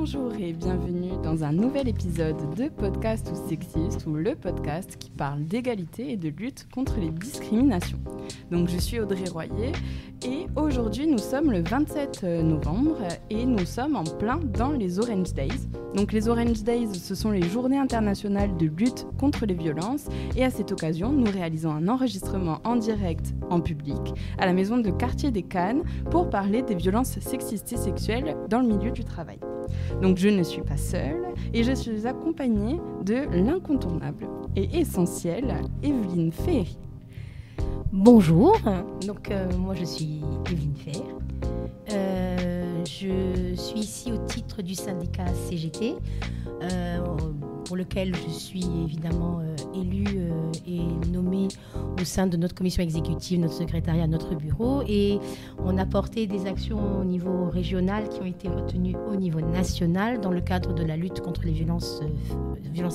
Bonjour et bienvenue dans un nouvel épisode de Podcast ou Sexiste, ou le podcast qui parle d'égalité et de lutte contre les discriminations. Donc je suis Audrey Royer et aujourd'hui nous sommes le 27 novembre et nous sommes en plein dans les Orange Days. Donc les Orange Days, ce sont les journées internationales de lutte contre les violences et à cette occasion, nous réalisons un enregistrement en direct en public à la maison de quartier des Cannes pour parler des violences sexistes et sexuelles dans le milieu du travail. Donc je ne suis pas seule et je suis accompagnée de l'incontournable et essentielle Evelyne Ferry. Bonjour, donc moi je suis Evelyne Ferry. Je suis ici au titre du syndicat CGT, pour lequel je suis évidemment élue et nommée au sein de notre commission exécutive, notre secrétariat, notre bureau. Et on a porté des actions au niveau régional qui ont été retenues au niveau national dans le cadre de la lutte contre les violences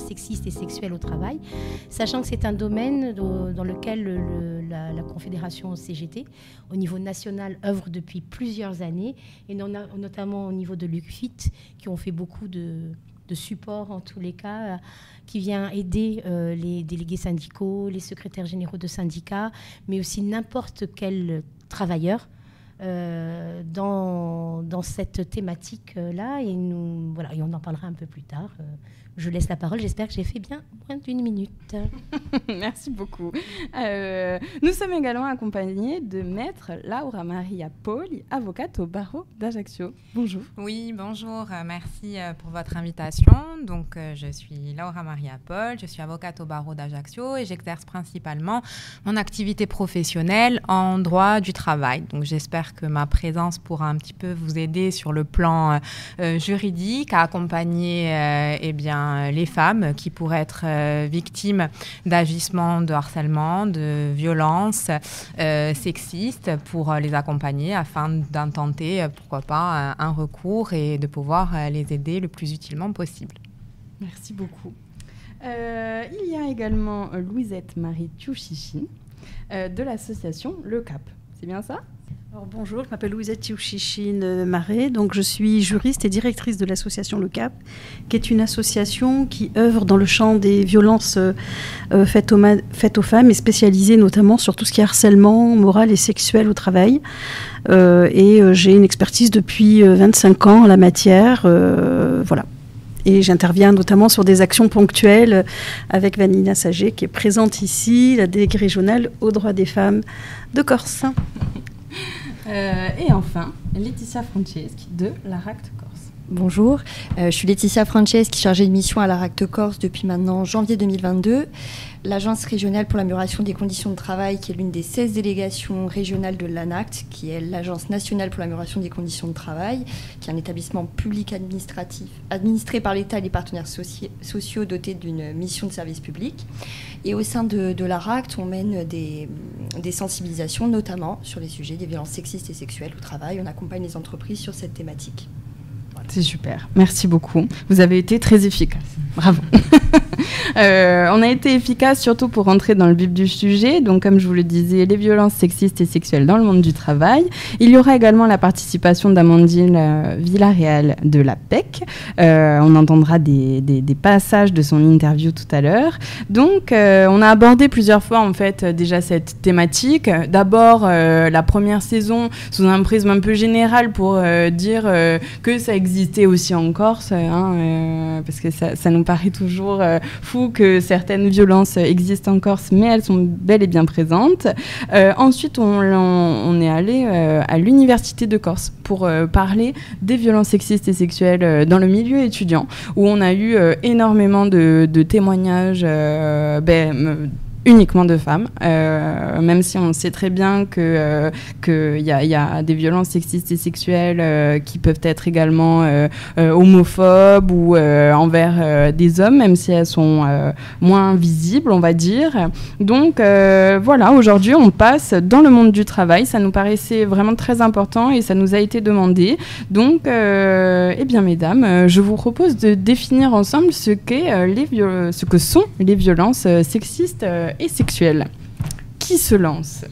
sexistes et sexuelles au travail, sachant que c'est un domaine dans lequel la Confédération CGT, au niveau national, œuvre depuis plusieurs années, et notamment au niveau de l'UCFIT, qui ont fait beaucoup de support en tous les cas, qui vient aider les délégués syndicaux, les secrétaires généraux de syndicats, mais aussi n'importe quel travailleur dans cette thématique-là. Et et on en parlera un peu plus tard. Je laisse la parole. J'espère que j'ai fait bien moins d'une minute. Merci beaucoup. Nous sommes également accompagnés de Maître Laura Maria Poli, avocate au barreau d'Ajaccio. Bonjour. Oui, bonjour. Merci pour votre invitation. Donc, je suis Laura Maria Poli, je suis avocate au barreau d'Ajaccio et j'exerce principalement mon activité professionnelle en droit du travail. Donc, j'espère que ma présence pourra un petit peu vous aider sur le plan juridique à accompagner les femmes qui pourraient être victimes d'agissements de harcèlement, de violences sexistes, pour les accompagner afin d'intenter, pourquoi pas, un recours et de pouvoir les aider le plus utilement possible. Merci beaucoup. Il y a également Louisette Marie Tiouchichine de l'association Le Cap. C'est bien ça ? Alors, bonjour, je m'appelle Louisette Tiouchichine Marais, donc je suis juriste et directrice de l'association Le Cap, qui est une association qui œuvre dans le champ des violences faites aux femmes et spécialisée notamment sur tout ce qui est harcèlement moral et sexuel au travail. J'ai une expertise depuis 25 ans en la matière, voilà. Et j'interviens notamment sur des actions ponctuelles avec Vanina Sager, qui est présente ici, la déléguée régionale aux droits des femmes de Corse. Et enfin, Laetitia Franceschi de l'ARACT Corse. Bonjour, je suis Laetitia Franceschi, chargée de mission à l'ARACT Corse depuis maintenant janvier 2022. L'Agence régionale pour l'amélioration des conditions de travail, qui est l'une des 16 délégations régionales de l'ANACT, qui est l'Agence nationale pour l'amélioration des conditions de travail, qui est un établissement public administratif administré par l'État et les partenaires sociaux dotés d'une mission de service public. Et au sein de l'ARACT, on mène des sensibilisations, notamment sur les sujets des violences sexistes et sexuelles au travail. On accompagne les entreprises sur cette thématique. Voilà. C'est super, merci beaucoup. Vous avez été très efficace. Bravo. On a été efficace surtout pour rentrer dans le vif du sujet. Donc, comme je vous le disais, les violences sexistes et sexuelles dans le monde du travail. Il y aura également la participation d'Amandine Villarreal de la PEC. On entendra des passages de son interview tout à l'heure. Donc, on a abordé plusieurs fois en fait déjà cette thématique. D'abord, la première saison sous un prisme un peu général pour dire que ça existait aussi en Corse, parce que ça nous paraît toujours fou que certaines violences existent en Corse, mais elles sont bel et bien présentes. Ensuite, on est allé à l'Université de Corse pour parler des violences sexistes et sexuelles dans le milieu étudiant, où on a eu énormément de témoignages uniquement de femmes, même si on sait très bien qu'il y a des violences sexistes et sexuelles qui peuvent être également homophobes ou envers des hommes, même si elles sont moins visibles, on va dire. Donc voilà, aujourd'hui on passe dans le monde du travail, ça nous paraissait vraiment très important et ça nous a été demandé. Donc, eh bien mesdames, je vous propose de définir ensemble ce que sont les violences sexistes et sexuelle. Qui se lance ?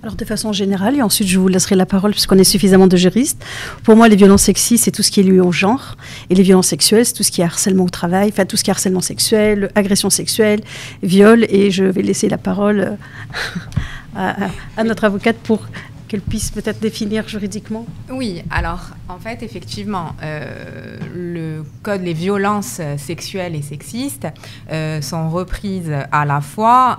Alors de façon générale, et ensuite je vous laisserai la parole puisqu'on est suffisamment de juristes. Pour moi, les violences sexistes, c'est tout ce qui est lié au genre. Et les violences sexuelles, c'est tout ce qui est harcèlement au travail, enfin tout ce qui est harcèlement sexuel, agression sexuelle, viol. Et je vais laisser la parole à notre avocate pour qu'elle puisse peut-être définir juridiquement. Oui, alors en fait, effectivement, le code, les violences sexuelles et sexistes sont reprises à la fois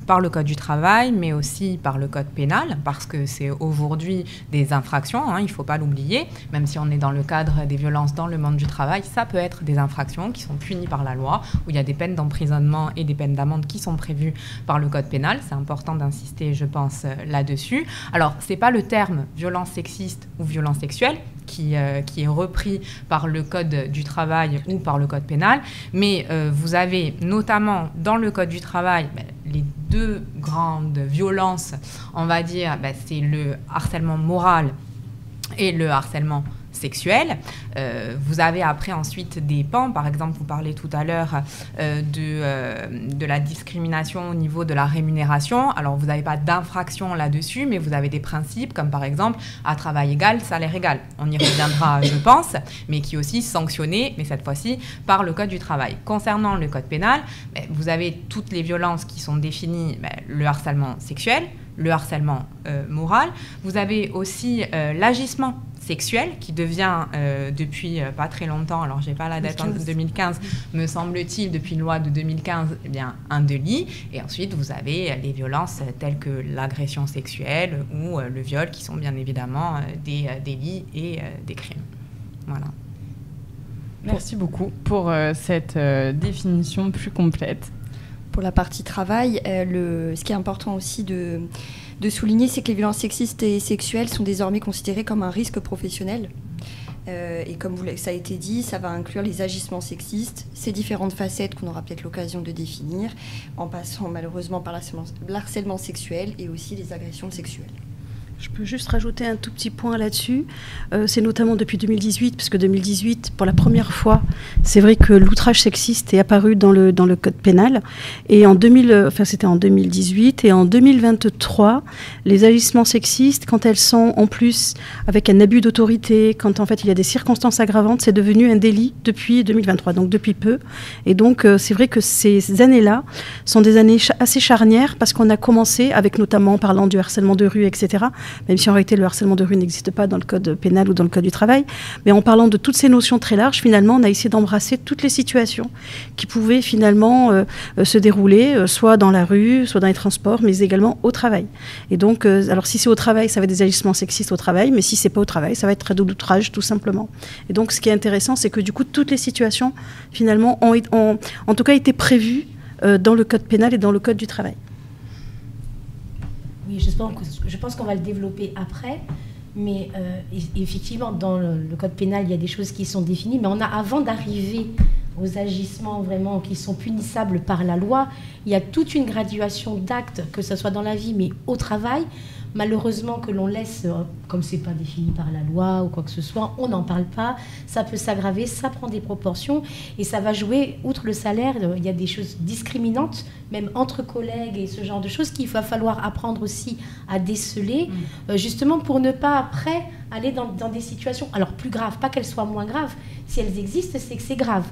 par le code du travail, mais aussi par le code pénal, parce que c'est aujourd'hui des infractions, hein, il ne faut pas l'oublier, même si on est dans le cadre des violences dans le monde du travail, ça peut être des infractions qui sont punies par la loi, où il y a des peines d'emprisonnement et des peines d'amende qui sont prévues par le code pénal. C'est important d'insister, je pense, là-dessus. Alors, ce n'est pas le terme violence sexiste ou violence sexuelle qui est repris par le code du travail ou par le code pénal, mais vous avez notamment dans le code du travail les deux grandes violences, on va dire, c'est le harcèlement moral et le harcèlement sexuel. Vous avez après ensuite des pans, par exemple vous parlez tout à l'heure de la discrimination au niveau de la rémunération. Alors vous n'avez pas d'infraction là-dessus, mais vous avez des principes comme par exemple à travail égal, salaire égal. On y reviendra je pense, mais qui est aussi sanctionné, mais cette fois-ci par le code du travail. Concernant le code pénal, vous avez toutes les violences qui sont définies, le harcèlement sexuel, le harcèlement moral. Vous avez aussi l'agissement sexuel qui devient depuis pas très longtemps, alors j'ai pas la date, en 2015 me semble-t-il, depuis une loi de 2015, eh bien, un délit. Et ensuite vous avez les violences telles que l'agression sexuelle ou le viol qui sont bien évidemment des délits et des crimes. Voilà. Merci beaucoup pour cette définition plus complète. Pour la partie travail, ce qui est important aussi de souligner, c'est que les violences sexistes et sexuelles sont désormais considérées comme un risque professionnel. Et comme ça a été dit, ça va inclure les agissements sexistes, ces différentes facettes qu'on aura peut-être l'occasion de définir, en passant malheureusement par l'harcèlement sexuel et aussi les agressions sexuelles. Je peux juste rajouter un tout petit point là-dessus. C'est notamment depuis 2018, puisque 2018, pour la première fois, c'est vrai que l'outrage sexiste est apparu dans le code pénal. Et c'était en 2018. Et en 2023, les agissements sexistes, quand elles sont en plus avec un abus d'autorité, quand en fait il y a des circonstances aggravantes, c'est devenu un délit depuis 2023, donc depuis peu. Et donc c'est vrai que ces années-là sont des années assez charnières, parce qu'on a commencé, avec notamment en parlant du harcèlement de rue, etc., même si en réalité le harcèlement de rue n'existe pas dans le code pénal ou dans le code du travail, mais en parlant de toutes ces notions très larges, finalement, on a essayé d'embrasser toutes les situations qui pouvaient finalement se dérouler, soit dans la rue, soit dans les transports, mais également au travail. Et donc, alors si c'est au travail, ça va être des agissements sexistes au travail, mais si c'est pas au travail, ça va être de l'outrage, tout simplement. Et donc, ce qui est intéressant, c'est que du coup, toutes les situations, finalement, ont en tout cas été prévues dans le code pénal et dans le code du travail. Oui, je pense qu'on va le développer après, mais effectivement, dans le code pénal, il y a des choses qui sont définies, mais avant d'arriver aux agissements vraiment qui sont punissables par la loi, il y a toute une graduation d'actes, que ce soit dans la vie, mais au travail, malheureusement que l'on laisse, comme ce n'est pas défini par la loi ou quoi que ce soit, on n'en parle pas, ça peut s'aggraver, ça prend des proportions et ça va jouer, outre le salaire, il y a des choses discriminantes, même entre collègues et ce genre de choses qu'il va falloir apprendre aussi à déceler, justement pour ne pas après aller dans des situations, alors plus graves, pas qu'elles soient moins graves, si elles existent, c'est que c'est grave.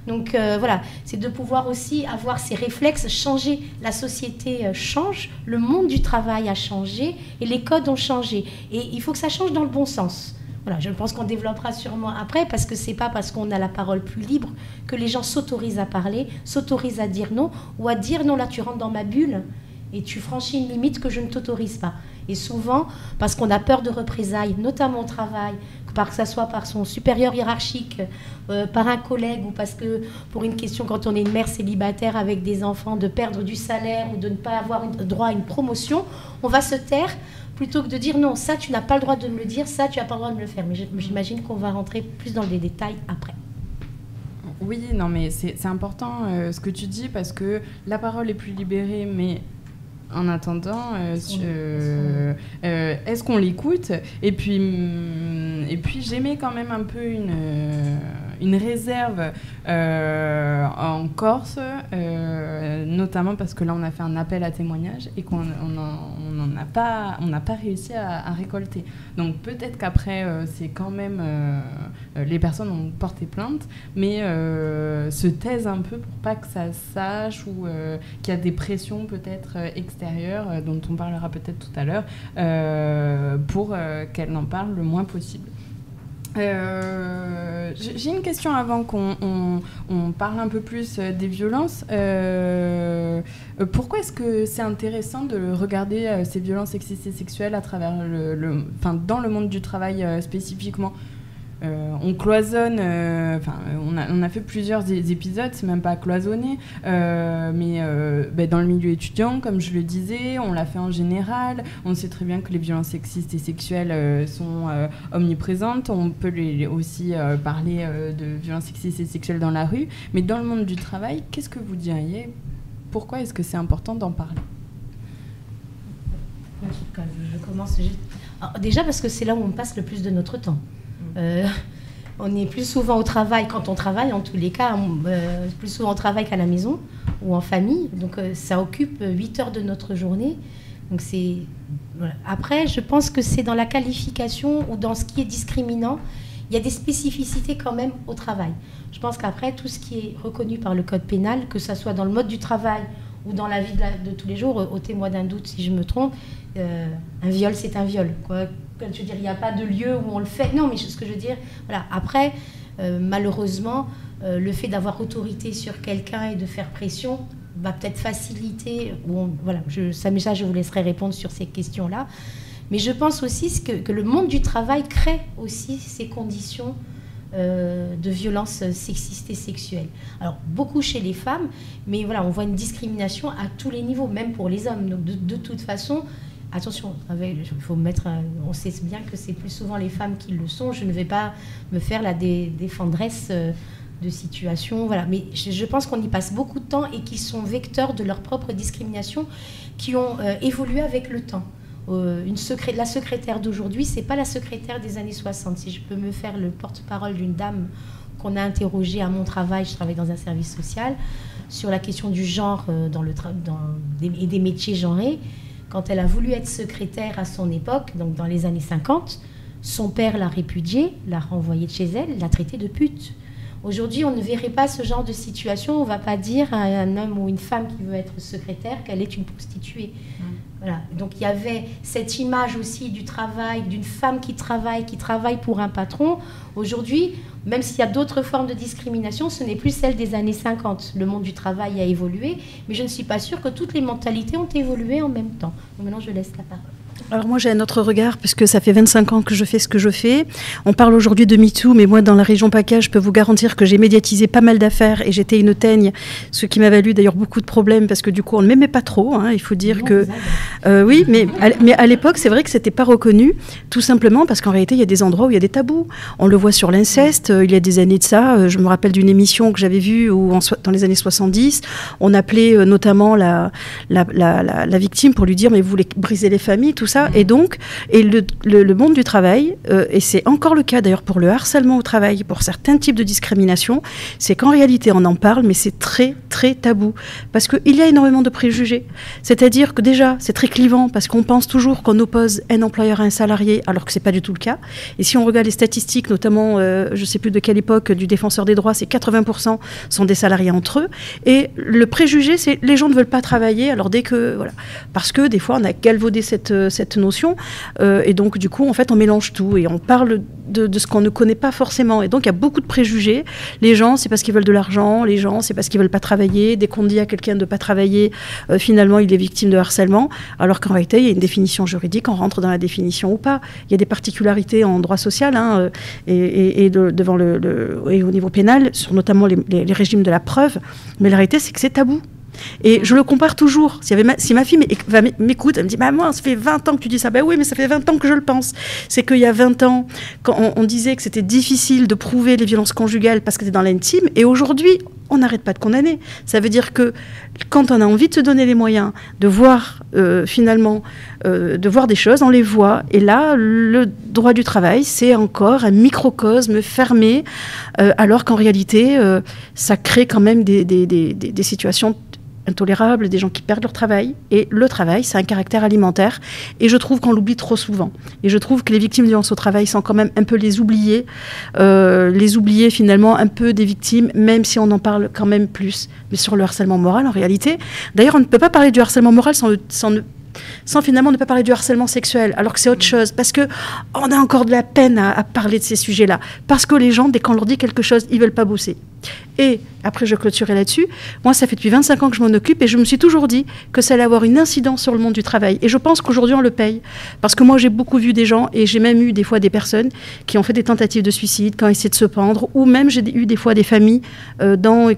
Donc voilà, c'est de pouvoir aussi avoir ces réflexes, changer, la société change, le monde du travail a changé et les codes ont changé. Et il faut que ça change dans le bon sens. Voilà, je pense qu'on développera sûrement après, parce que c'est pas parce qu'on a la parole plus libre que les gens s'autorisent à parler, s'autorisent à dire non, ou à dire non, là tu rentres dans ma bulle et tu franchis une limite que je ne t'autorise pas. Et souvent, parce qu'on a peur de représailles, notamment au travail, que ça soit par son supérieur hiérarchique, par un collègue, ou parce que pour une question, quand on est une mère célibataire avec des enfants, de perdre du salaire ou de ne pas avoir droit à une promotion, on va se taire plutôt que de dire non, ça tu n'as pas le droit de me le dire, ça tu n'as pas le droit de me le faire. Mais j'imagine qu'on va rentrer plus dans les détails après. Oui, non mais c'est important ce que tu dis, parce que la parole est plus libérée, mais en attendant, est-ce qu'on l'écoute ? Et puis j'émets quand même un peu une réserve en Corse, notamment parce que là on a fait un appel à témoignages et qu'on n'a pas réussi à récolter. Donc peut-être qu'après c'est quand même les personnes ont porté plainte, mais se taisent un peu pour pas que ça sache ou qu'il y a des pressions peut-être extérieures dont on parlera peut-être tout à l'heure pour qu'elles n'en parlent le moins possible. J'ai une question avant qu'on parle un peu plus des violences. Pourquoi est-ce que c'est intéressant de regarder ces violences sexistes et sexuelles à travers dans le monde du travail spécifiquement? On cloisonne, on a fait plusieurs épisodes, c'est même pas cloisonné, mais dans le milieu étudiant, comme je le disais, on l'a fait en général. On sait très bien que les violences sexistes et sexuelles sont omniprésentes. On peut aussi parler de violences sexistes et sexuelles dans la rue. Mais dans le monde du travail, qu'est-ce que vous diriez? Pourquoi est-ce que c'est important d'en parler? Je commence. Alors, déjà parce que c'est là où on passe le plus de notre temps. On est plus souvent au travail quand on travaille, en tous les cas, plus souvent au travail qu'à la maison ou en famille. Donc ça occupe 8 heures de notre journée. Donc voilà. Après, je pense que c'est dans la qualification ou dans ce qui est discriminant. Il y a des spécificités quand même au travail. Je pense qu'après, tout ce qui est reconnu par le code pénal, que ça soit dans le mode du travail ou dans la vie de tous les jours, ôtez-moi d'un doute si je me trompe, un viol, c'est un viol, quoi. Je veux dire, il n'y a pas de lieu où on le fait. Non, mais ce que je veux dire, voilà. Après, malheureusement, le fait d'avoir autorité sur quelqu'un et de faire pression va peut-être faciliter. Voilà, ça, je vous laisserai répondre sur ces questions-là. Mais je pense aussi que le monde du travail crée aussi ces conditions de violence sexiste et sexuelle. Alors, beaucoup chez les femmes, mais voilà, on voit une discrimination à tous les niveaux, même pour les hommes. Donc, de toute façon, attention, il faut on sait bien que c'est plus souvent les femmes qui le sont. Je ne vais pas me faire la défendresse de situation. Voilà. Mais je pense qu'on y passe beaucoup de temps et qu'ils sont vecteurs de leur propre discrimination qui ont évolué avec le temps. La secrétaire d'aujourd'hui, c'est pas la secrétaire des années 60. Si je peux me faire le porte-parole d'une dame qu'on a interrogée à mon travail, je travaille dans un service social, sur la question du genre et des métiers genrés. Quand elle a voulu être secrétaire à son époque, donc dans les années 50, son père l'a répudiée, l'a renvoyée de chez elle, l'a traitée de pute. Aujourd'hui, on ne verrait pas ce genre de situation. On ne va pas dire à un homme ou une femme qui veut être secrétaire qu'elle est une prostituée. Voilà. Donc il y avait cette image aussi du travail, d'une femme qui travaille pour un patron. Aujourd'hui, même s'il y a d'autres formes de discrimination, ce n'est plus celle des années 50. Le monde du travail a évolué, mais je ne suis pas sûre que toutes les mentalités ont évolué en même temps. Donc maintenant, je laisse la parole. Alors moi j'ai un autre regard puisque ça fait 25 ans que je fais ce que je fais. On parle aujourd'hui de MeToo, mais moi dans la région PACA, je peux vous garantir que j'ai médiatisé pas mal d'affaires et j'étais une teigne, ce qui m'a valu d'ailleurs beaucoup de problèmes parce que du coup on ne m'aimait pas trop. Hein, il faut dire que oui, mais à l'époque c'est vrai que c'était pas reconnu, tout simplement parce qu'en réalité il y a des endroits où il y a des tabous. On le voit sur l'inceste. Il y a des années de ça, je me rappelle d'une émission que j'avais vue où dans les années 70, on appelait notamment la victime pour lui dire mais vous voulez briser les familles, tout ça. Et donc, le monde du travail, et c'est encore le cas d'ailleurs pour le harcèlement au travail, pour certains types de discrimination, c'est qu'en réalité on en parle, mais c'est très très tabou, parce qu'il y a énormément de préjugés. C'est-à-dire que déjà, c'est très clivant, parce qu'on pense toujours qu'on oppose un employeur à un salarié, alors que c'est pas du tout le cas. Et si on regarde les statistiques, notamment, je sais plus de quelle époque, du Défenseur des droits, c'est 80% sont des salariés entre eux. Et le préjugé, c'est les gens ne veulent pas travailler, alors dès que, voilà. Parce que des fois, on a galvaudé cette notion, et donc du coup en fait on mélange tout et on parle de ce qu'on ne connaît pas forcément, et donc il y a beaucoup de préjugés. Les gens c'est parce qu'ils veulent de l'argent, les gens c'est parce qu'ils veulent pas travailler. Dès qu'on dit à quelqu'un de pas travailler, finalement il est victime de harcèlement, alors qu'en réalité il y a une définition juridique, on rentre dans la définition ou pas. Il y a des particularités en droit social hein, et au niveau pénal sur notamment les régimes de la preuve, mais la réalité c'est que c'est tabou. Et je le compare toujours. Si ma fille m'écoute, elle me dit bah, moi, ça fait 20 ans que tu dis ça. Ben oui, mais ça fait 20 ans que je le pense. C'est qu'il y a 20 ans, quand on disait que c'était difficile de prouver les violences conjugales parce que c'était dans l'intime, et aujourd'hui, on n'arrête pas de condamner. Ça veut dire que quand on a envie de se donner les moyens de voir, finalement, de voir des choses, on les voit. Et là, le droit du travail, c'est encore un microcosme fermé, alors qu'en réalité, ça crée quand même des situations intolérables, des gens qui perdent leur travail. Et le travail, c'est un caractère alimentaire. Et je trouve qu'on l'oublie trop souvent. Et je trouve que les victimes de violences au travail sont quand même un peu les oubliées finalement un peu des victimes, même si on en parle quand même plus. Mais sur le harcèlement moral, en réalité, d'ailleurs, on ne peut pas parler du harcèlement moral sans finalement ne pas parler du harcèlement sexuel, alors que c'est autre chose, parce qu'on a encore de la peine à parler de ces sujets-là, parce que les gens, dès qu'on leur dit quelque chose, ils ne veulent pas bosser. Et après, je clôturerai là-dessus. Moi, ça fait depuis 25 ans que je m'en occupe et je me suis toujours dit que ça allait avoir une incidence sur le monde du travail. Et je pense qu'aujourd'hui, on le paye. Parce que moi, j'ai beaucoup vu des gens et j'ai même eu des fois des personnes qui ont fait des tentatives de suicide, qui ont essayé de se pendre, ou même j'ai eu des fois des familles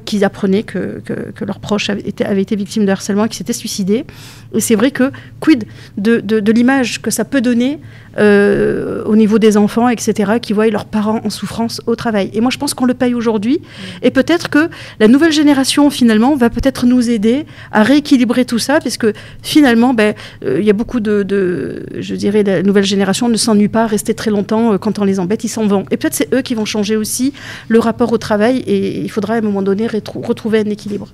qui apprenaient que leurs proches avaient été victimes de harcèlement et qui s'étaient suicidés. Et c'est vrai que, quid de l'image que ça peut donner au niveau des enfants, etc., qui voient leurs parents en souffrance au travail. Et moi, je pense qu'on le paye aujourd'hui. Et peut-être que la nouvelle génération, finalement, va peut-être nous aider à rééquilibrer tout ça, parce que finalement, il y a beaucoup je dirais, la nouvelle génération ne s'ennuie pas à rester très longtemps quand on les embête, ils s'en vont. Et peut-être c'est eux qui vont changer aussi le rapport au travail, et il faudra à un moment donné retrouver un équilibre.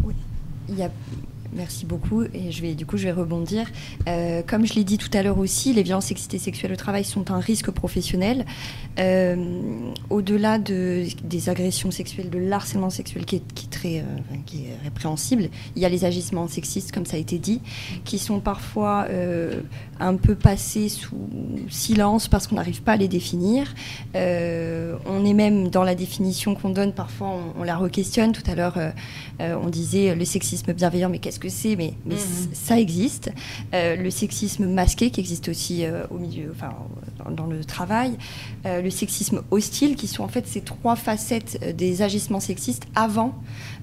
Oui, Merci beaucoup et je vais rebondir. Comme je l'ai dit tout à l'heure aussi, les violences sexistes et sexuelles au travail sont un risque professionnel. Au-delà des agressions sexuelles, de l'harcèlement sexuel qui est répréhensible, il y a les agissements sexistes, comme ça a été dit, qui sont parfois un peu passés sous silence parce qu'on n'arrive pas à les définir. On est même dans la définition qu'on donne, parfois on la re-questionne. Tout à l'heure, on disait le sexisme bienveillant, mais qu'est-ce que c'est, mais ça existe. Le sexisme masqué qui existe aussi au milieu, dans le travail. Le sexisme hostile, qui sont en fait ces trois facettes des agissements sexistes avant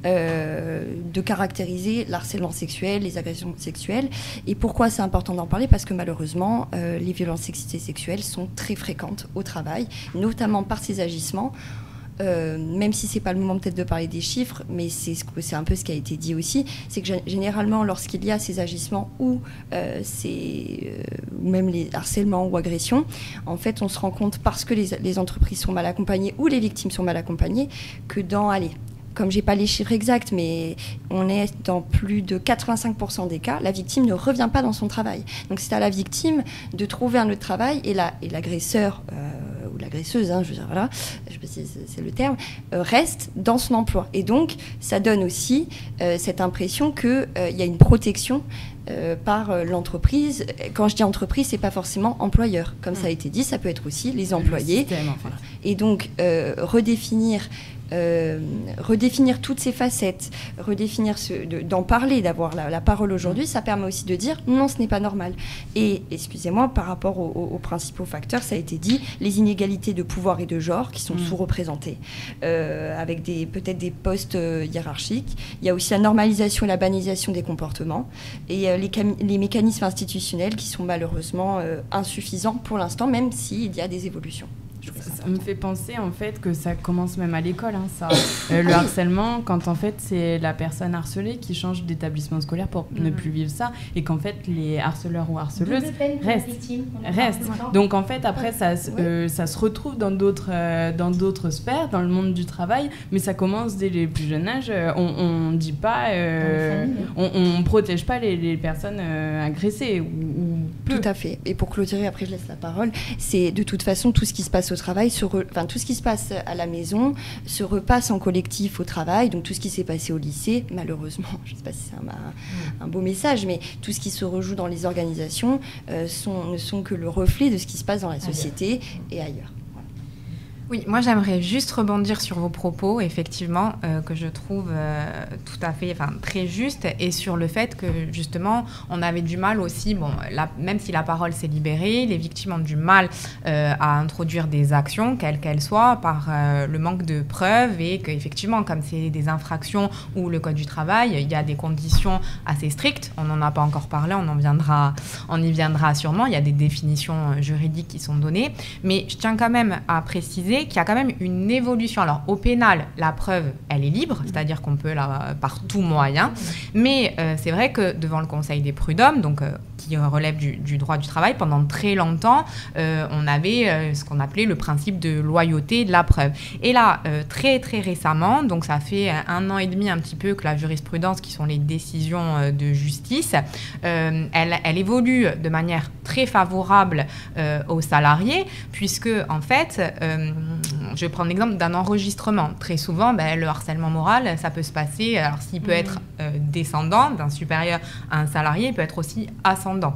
de caractériser l'harcèlement sexuel, les agressions sexuelles. Et pourquoi c'est important d'en parler ? Parce que malheureusement, les violences sexistes et sexuelles sont très fréquentes au travail, notamment par ces agissements. Même si c'est pas le moment peut-être de parler des chiffres, mais c'est un peu ce qui a été dit aussi, c'est que généralement lorsqu'il y a ces agissements ou même les harcèlements ou agressions, en fait on se rend compte, parce que les entreprises sont mal accompagnées ou les victimes sont mal accompagnées, que comme j'ai pas les chiffres exacts, mais on est dans plus de 85% des cas, la victime ne revient pas dans son travail. Donc c'est à la victime de trouver un autre travail, et l'agresseur ou l'agresseuse, je veux dire, voilà, je sais pas si c'est le terme, reste dans son emploi. Et donc ça donne aussi cette impression qu'il y a une protection par l'entreprise. Quand je dis entreprise, c'est pas forcément employeur. Comme ça a été dit, ça peut être aussi les employés. Système, en fait. Voilà. Et donc redéfinir toutes ces facettes, d'en parler, d'avoir la parole aujourd'hui, ça permet aussi de dire non, ce n'est pas normal. Et excusez-moi, par rapport aux principaux facteurs, ça a été dit, les inégalités de pouvoir et de genre qui sont sous-représentées, avec peut-être des postes hiérarchiques. Il y a aussi la normalisation et la banalisation des comportements, et les mécanismes institutionnels qui sont malheureusement insuffisants pour l'instant, même s'il y a des évolutions. Ça me fait penser en fait que ça commence même à l'école, ça. Le harcèlement, quand en fait c'est la personne harcelée qui change d'établissement scolaire pour ne plus vivre ça, et qu'en fait les harceleurs ou harceleuses restent. Donc en fait après ça se retrouve dans d'autres sphères, dans le monde du travail, mais ça commence dès les plus jeunes âges. On dit pas, on protège pas les personnes agressées ou peu. Tout à fait. Et pour clôturer, après je laisse la parole, c'est de toute façon tout ce qui se passe au travail, tout ce qui se passe à la maison se repasse en collectif au travail. Donc tout ce qui s'est passé au lycée, malheureusement, je ne sais pas si c'est un beau message, mais tout ce qui se rejoue dans les organisations ne sont que le reflet de ce qui se passe dans la société et ailleurs. Oui, moi j'aimerais juste rebondir sur vos propos, effectivement, que je trouve tout à fait, très juste, et sur le fait que justement on avait du mal aussi, même si la parole s'est libérée, les victimes ont du mal à introduire des actions, quelles qu'elles soient, par le manque de preuves, et qu'effectivement, comme c'est des infractions ou le code du travail, il y a des conditions assez strictes. On n'en a pas encore parlé, on y viendra sûrement. Il y a des définitions juridiques qui sont données, mais je tiens quand même à préciser qu'il y a quand même une évolution. Alors, au pénal, la preuve, elle est libre, c'est-à-dire qu'on peut, par tout moyen, mais c'est vrai que devant le Conseil des prud'hommes, donc, qui relève du droit du travail, pendant très longtemps, on avait ce qu'on appelait le principe de loyauté de la preuve. Et là, très très récemment, donc ça fait 1 an et demi un petit peu que la jurisprudence, qui sont les décisions de justice, elle évolue de manière très favorable aux salariés, puisque en fait, je vais prendre l'exemple d'un enregistrement. Très souvent, le harcèlement moral, ça peut se passer, alors s'il peut être descendant d'un supérieur à un salarié, il peut être aussi ascendant.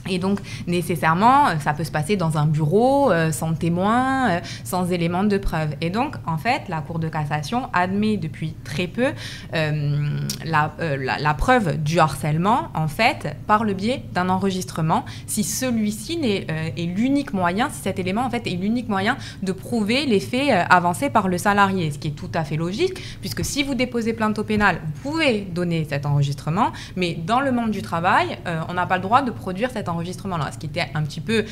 Et donc, nécessairement, ça peut se passer dans un bureau, sans témoin, sans éléments de preuve. Et donc, en fait, la Cour de cassation admet depuis très peu la preuve du harcèlement, en fait, par le biais d'un enregistrement, si celui-ci est l'unique moyen, si cet élément, en fait, est l'unique moyen de prouver les faits avancés par le salarié, ce qui est tout à fait logique, puisque si vous déposez plainte au pénal, vous pouvez donner cet enregistrement, mais dans le monde du travail, on n'a pas le droit de produire cet enregistrement-là, ce qui était un petit peu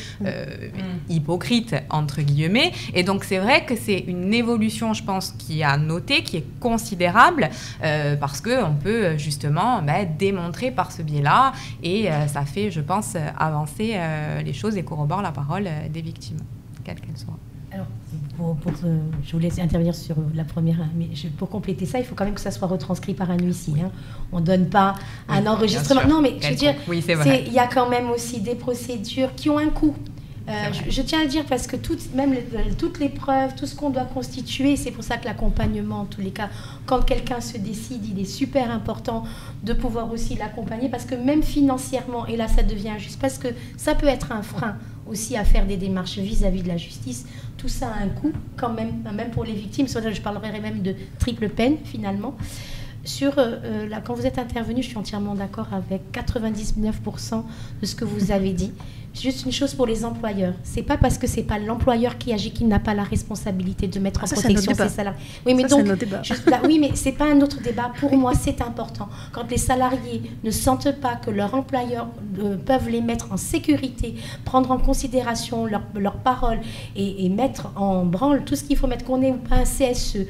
hypocrite, entre guillemets. Et donc, c'est vrai que c'est une évolution, je pense, qui est à noter, qui est considérable, parce qu'on peut justement démontrer par ce biais-là, et ça fait, je pense, avancer les choses et corrobore la parole des victimes, quelles qu'elles soient. Alors, je vous laisse intervenir sur la première, mais pour compléter ça, il faut quand même que ça soit retranscrit par un huissier. Hein. On ne donne pas un enregistrement. Non, mais je veux dire, il y a quand même aussi des procédures qui ont un coût. Je tiens à le dire parce que toutes les preuves, tout ce qu'on doit constituer, c'est pour ça que l'accompagnement, en tous les cas, quand quelqu'un se décide, il est super important de pouvoir aussi l'accompagner, parce que même financièrement, et là ça devient injuste, parce que ça peut être un frein aussi à faire des démarches vis-à-vis de la justice. Tout ça a un coût quand même pour les victimes. Je parlerai même de triple peine finalement. Quand vous êtes intervenu, je suis entièrement d'accord avec 99% de ce que vous avez dit. Juste une chose pour les employeurs. C'est pas parce que c'est pas l'employeur qui agit qu'il n'a pas la responsabilité de mettre en protection ses salariés. Oui, mais donc, oui, mais c'est pas un autre débat. Pour moi, c'est important. Quand les salariés ne sentent pas que leur employeur peuvent les mettre en sécurité, prendre en considération leurs paroles et mettre en branle tout ce qu'il faut mettre, qu'on ait ou pas un CSE,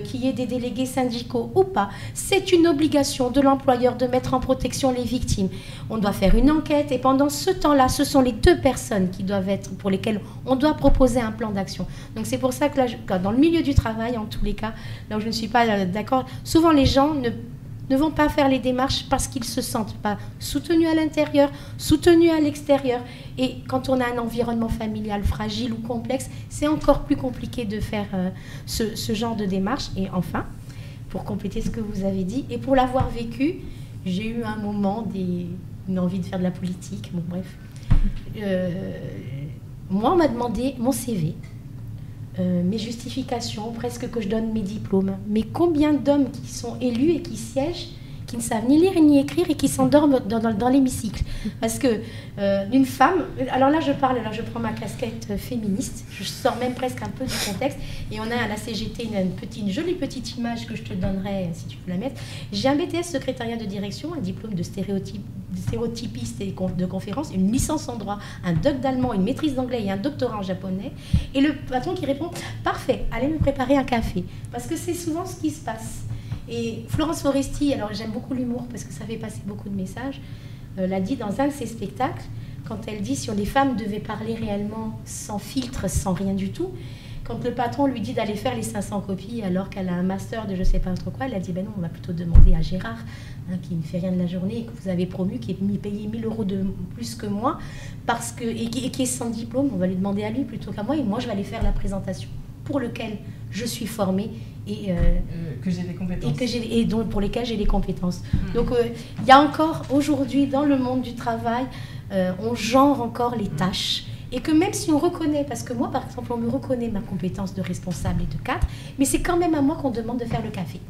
qu'il y ait des délégués syndicaux ou pas, c'est une obligation de l'employeur de mettre en protection les victimes. On doit faire une enquête et pendant ce temps-là, ce sont les 2 personnes qui doivent être, pour lesquelles on doit proposer un plan d'action. Donc c'est pour ça que là, dans le milieu du travail, en tous les cas, là où je ne suis pas d'accord, souvent les gens ne vont pas faire les démarches parce qu'ils ne se sentent pas soutenus à l'intérieur, soutenus à l'extérieur. Et quand on a un environnement familial fragile ou complexe, c'est encore plus compliqué de faire ce genre de démarche. Et enfin, pour compléter ce que vous avez dit, et pour l'avoir vécu, j'ai eu un moment une envie de faire de la politique, bon bref. Moi, on m'a demandé mon CV, mes justifications, presque que je donne mes diplômes. Mais combien d'hommes qui sont élus et qui siègent, qui ne savent ni lire ni écrire et qui s'endorment dans l'hémicycle? Parce que une femme, alors là je prends ma casquette féministe, je sors même presque un peu du contexte, et on a à la CGT une jolie petite image que je te donnerai si tu veux la mettre. J'ai un BTS secrétariat de direction, un diplôme de stéréotypiste et de conférence, une licence en droit, un doc d'allemand, une maîtrise d'anglais et un doctorat en japonais. Et le patron qui répond « Parfait, allez me préparer un café ». Parce que c'est souvent ce qui se passe. Et Florence Foresti, alors j'aime beaucoup l'humour parce que ça fait passer beaucoup de messages, l'a dit dans un de ses spectacles, quand elle dit si les femmes devaient parler réellement sans filtre, sans rien du tout, quand le patron lui dit d'aller faire les 500 copies alors qu'elle a un master de je sais pas trop quoi, elle a dit ben non, on va plutôt demander à Gérard, qui ne fait rien de la journée et que vous avez promu, qui est payé 1 000 € de plus que moi, et qui est sans diplôme, on va lui demander à lui plutôt qu'à moi, et moi je vais aller faire la présentation pour lequel je suis formée et que j'ai des compétences. Et donc pour lesquelles j'ai des compétences. Donc il y a encore aujourd'hui dans le monde du travail, on genre encore les tâches. Et que même si on reconnaît, parce que moi par exemple on me reconnaît ma compétence de responsable et de cadre, mais c'est quand même à moi qu'on demande de faire le café.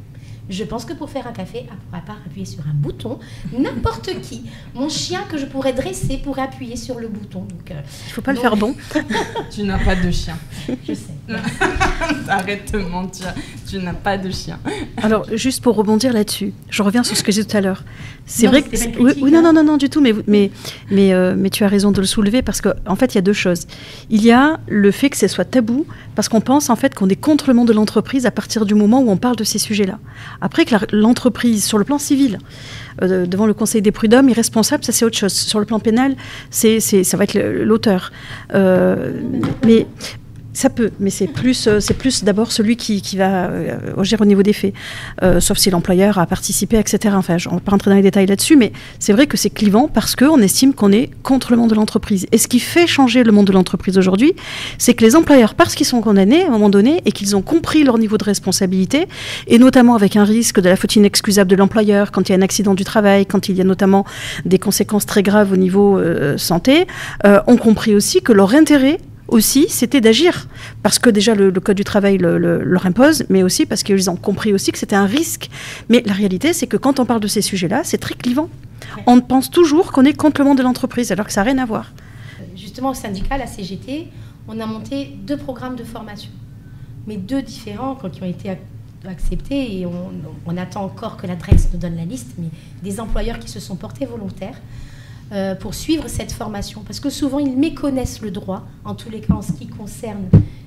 Je pense que pour faire un café, à part appuyer sur un bouton, n'importe qui, mon chien que je pourrais dresser pourrait appuyer sur le bouton. Il ne faut pas le faire bon. Tu n'as pas de chien. Je sais. Arrête de mentir. tu n'as pas de chien. Alors, juste pour rebondir là-dessus, je reviens sur ce que j'ai dit tout à l'heure. C'est Non, vrai mais que... c'était pas une critique, non, du tout, mais tu as raison de le soulever parce qu'en fait, il y a deux choses. Il y a le fait que ce soit tabou parce qu'on pense en fait qu'on est contre le monde de l'entreprise à partir du moment où on parle de ces sujets-là. Après que l'entreprise, sur le plan civil, devant le Conseil des prud'hommes, est responsable, ça c'est autre chose. Sur le plan pénal, ça va être l'auteur. Mais... Ça peut, mais c'est plus d'abord celui qui va agir au niveau des faits, sauf si l'employeur a participé, etc. Enfin, on ne va pas rentrer dans les détails là-dessus, mais c'est vrai que c'est clivant parce qu'on estime qu'on est contre le monde de l'entreprise. Et ce qui fait changer le monde de l'entreprise aujourd'hui, c'est que les employeurs, parce qu'ils sont condamnés à un moment donné et qu'ils ont compris leur niveau de responsabilité, et notamment avec un risque de la faute inexcusable de l'employeur, quand il y a un accident du travail, quand il y a notamment des conséquences très graves au niveau santé, ont compris aussi que leur intérêt aussi, c'était d'agir, parce que déjà le Code du travail leur impose, mais aussi parce qu'ils ont compris aussi que c'était un risque. Mais la réalité, c'est que quand on parle de ces sujets-là, c'est très clivant. On pense toujours qu'on est contre le monde de l'entreprise, alors que ça n'a rien à voir. Justement, au syndicat, la CGT, on a monté 2 programmes de formation, mais 2 différents qui ont été acceptés, et on attend encore que la DREX nous donne la liste, mais des employeurs qui se sont portés volontaires pour suivre cette formation, parce que souvent ils méconnaissent le droit, en tous les cas en ce qui concerne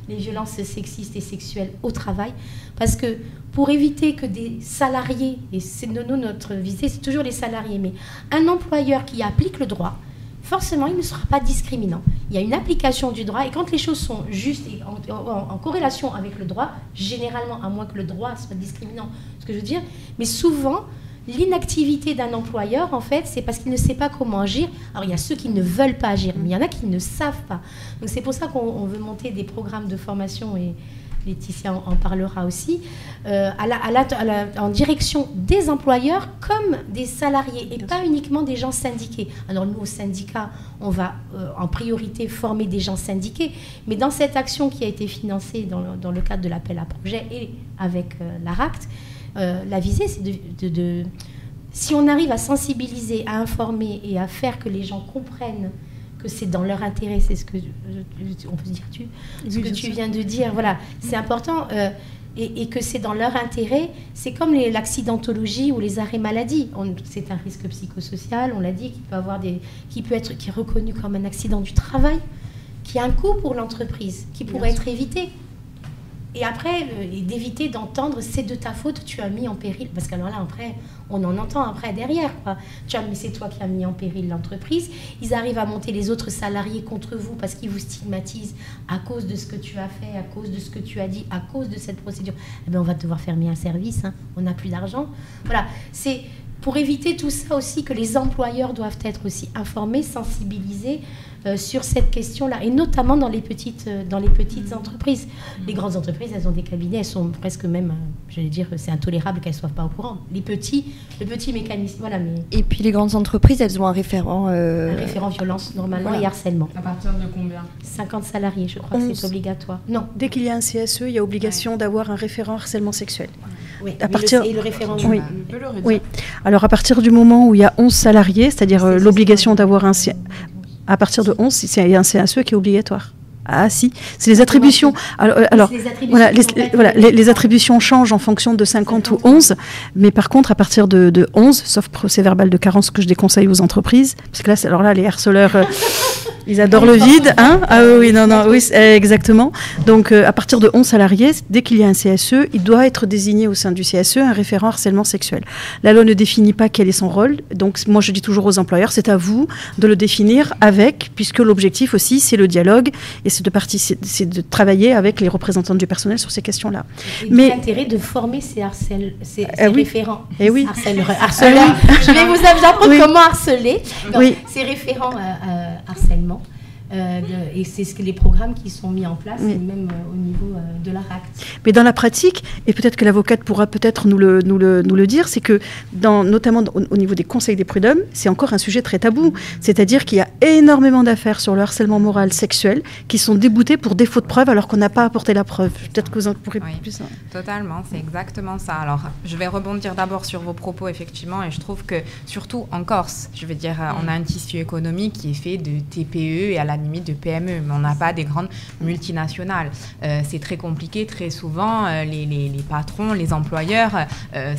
les violences sexistes et sexuelles au travail, parce que pour éviter que des salariés, et c'est notre visée, c'est toujours les salariés, mais un employeur qui applique le droit, forcément il ne sera pas discriminant. Il y a une application du droit, et quand les choses sont justes et en corrélation avec le droit, généralement, à moins que le droit soit discriminant, ce que je veux dire, mais souvent l'inactivité d'un employeur, en fait, c'est parce qu'il ne sait pas comment agir. Alors, il y a ceux qui ne veulent pas agir, mais il y en a qui ne savent pas. Donc, c'est pour ça qu'on veut monter des programmes de formation, et Laetitia en parlera aussi, en direction des employeurs comme des salariés, et pas uniquement des gens syndiqués. Alors, nous, au syndicat, on va en priorité former des gens syndiqués, mais dans cette action qui a été financée dans le cadre de l'appel à projet et avec l'ARACT, la visée, c'est si on arrive à sensibiliser, à informer et à faire que les gens comprennent que c'est dans leur intérêt, c'est ce que on peut dire ce que tu viens de dire, voilà, c'est important, et que c'est dans leur intérêt. C'est comme l'accidentologie ou les arrêts maladie. C'est un risque psychosocial, on l'a dit, qui peut être reconnu comme un accident du travail, qui a un coût pour l'entreprise, qui pourrait être évité. Et après, d'éviter d'entendre « c'est de ta faute, tu as mis en péril ». Parce qu'alors là, après, on en entend après derrière, quoi. Mais c'est toi qui as mis en péril l'entreprise. Ils arrivent à monter les autres salariés contre vous parce qu'ils vous stigmatisent à cause de ce que tu as fait, à cause de ce que tu as dit, à cause de cette procédure. Eh bien, on va devoir fermer un service, hein. On n'a plus d'argent. Voilà, c'est pour éviter tout ça aussi que les employeurs doivent être aussi informés, sensibilisés sur cette question-là, et notamment dans les petites entreprises. Les grandes entreprises, elles ont des cabinets, elles sont presque même, j'allais dire, c'est intolérable qu'elles ne soient pas au courant. Le petit mécanisme, voilà. Mais... Et puis les grandes entreprises, elles ont un référent... Un référent violence, normalement, voilà. Et harcèlement. À partir de combien ? 50 salariés, je crois que c'est obligatoire. Non. Dès qu'il y a un CSE, il y a obligation d'avoir un référent harcèlement sexuel. Oui, et le référent... Oui. Alors, à partir du moment où il y a 11 salariés, c'est-à-dire l'obligation d'avoir un... À partir de 11, il y a un CSE qui est obligatoire. Ah si, c'est les attributions. Alors les attributions changent en fonction de 50 ou 11, mais par contre, à partir de 11, sauf procès-verbal de carence que je déconseille aux entreprises, parce que là, les harceleurs... Ils adorent le vide, hein ? Ah oui, oui, exactement. Donc, à partir de 11 salariés, dès qu'il y a un CSE, il doit être désigné au sein du CSE un référent harcèlement sexuel. La loi ne définit pas quel est son rôle. Donc, moi, je dis toujours aux employeurs, c'est à vous de le définir puisque l'objectif aussi, c'est le dialogue et c'est de travailler avec les représentants du personnel sur ces questions-là. Mais l'intérêt de former ces référents. Eh oui. Harceleurs. Je vais vous apprendre comment harceler. Oui. Ces référents harcèlement. Et c'est les programmes qui sont mis en place, et même au niveau de l'ARACT. Mais dans la pratique, et peut-être que l'avocate pourra peut-être nous le dire, c'est que notamment au niveau des conseils des prud'hommes, c'est encore un sujet très tabou. C'est-à-dire qu'il y a énormément d'affaires sur le harcèlement moral sexuel qui sont déboutées pour défaut de preuve alors qu'on n'a pas apporté la preuve. Peut-être que vous en pourrez plus. Totalement, c'est exactement ça. Alors, je vais rebondir d'abord sur vos propos, effectivement, et je trouve que, surtout en Corse, je veux dire, on a un tissu économique qui est fait de TPE, et à la la limite de PME, mais on n'a pas des grandes multinationales. C'est très compliqué, très souvent, les patrons, les employeurs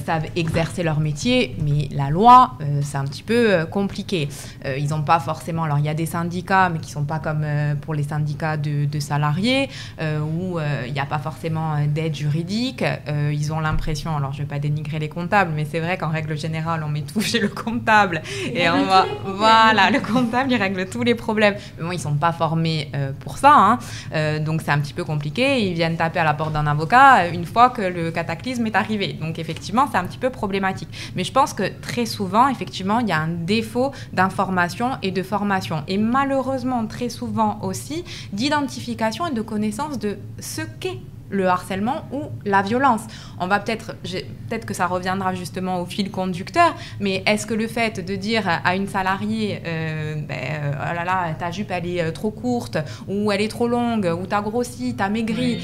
savent exercer leur métier, mais la loi, c'est un petit peu compliqué. Ils n'ont pas forcément... Alors, il y a des syndicats, mais qui ne sont pas comme pour les syndicats de salariés, où il n'y a pas forcément d'aide juridique. Ils ont l'impression... Alors, je ne vais pas dénigrer les comptables, mais c'est vrai qu'en règle générale, on met tout chez le comptable. Et on va... Voilà, le comptable, il règle tous les problèmes. Mais bon, ils ne sont pas formés pour ça, hein. Donc, c'est un petit peu compliqué. Ils viennent taper à la porte d'un avocat une fois que le cataclysme est arrivé. Donc, effectivement, c'est un petit peu problématique. Mais je pense que très souvent, effectivement, il y a un défaut d'information et de formation. Et malheureusement, très souvent aussi, d'identification et de connaissance de ce qu'est le harcèlement ou la violence. On va peut-être que ça reviendra justement au fil conducteur, mais est-ce que le fait de dire à une salariée oh là là, ta jupe elle est trop courte, ou elle est trop longue, ou t'as grossi, t'as maigri,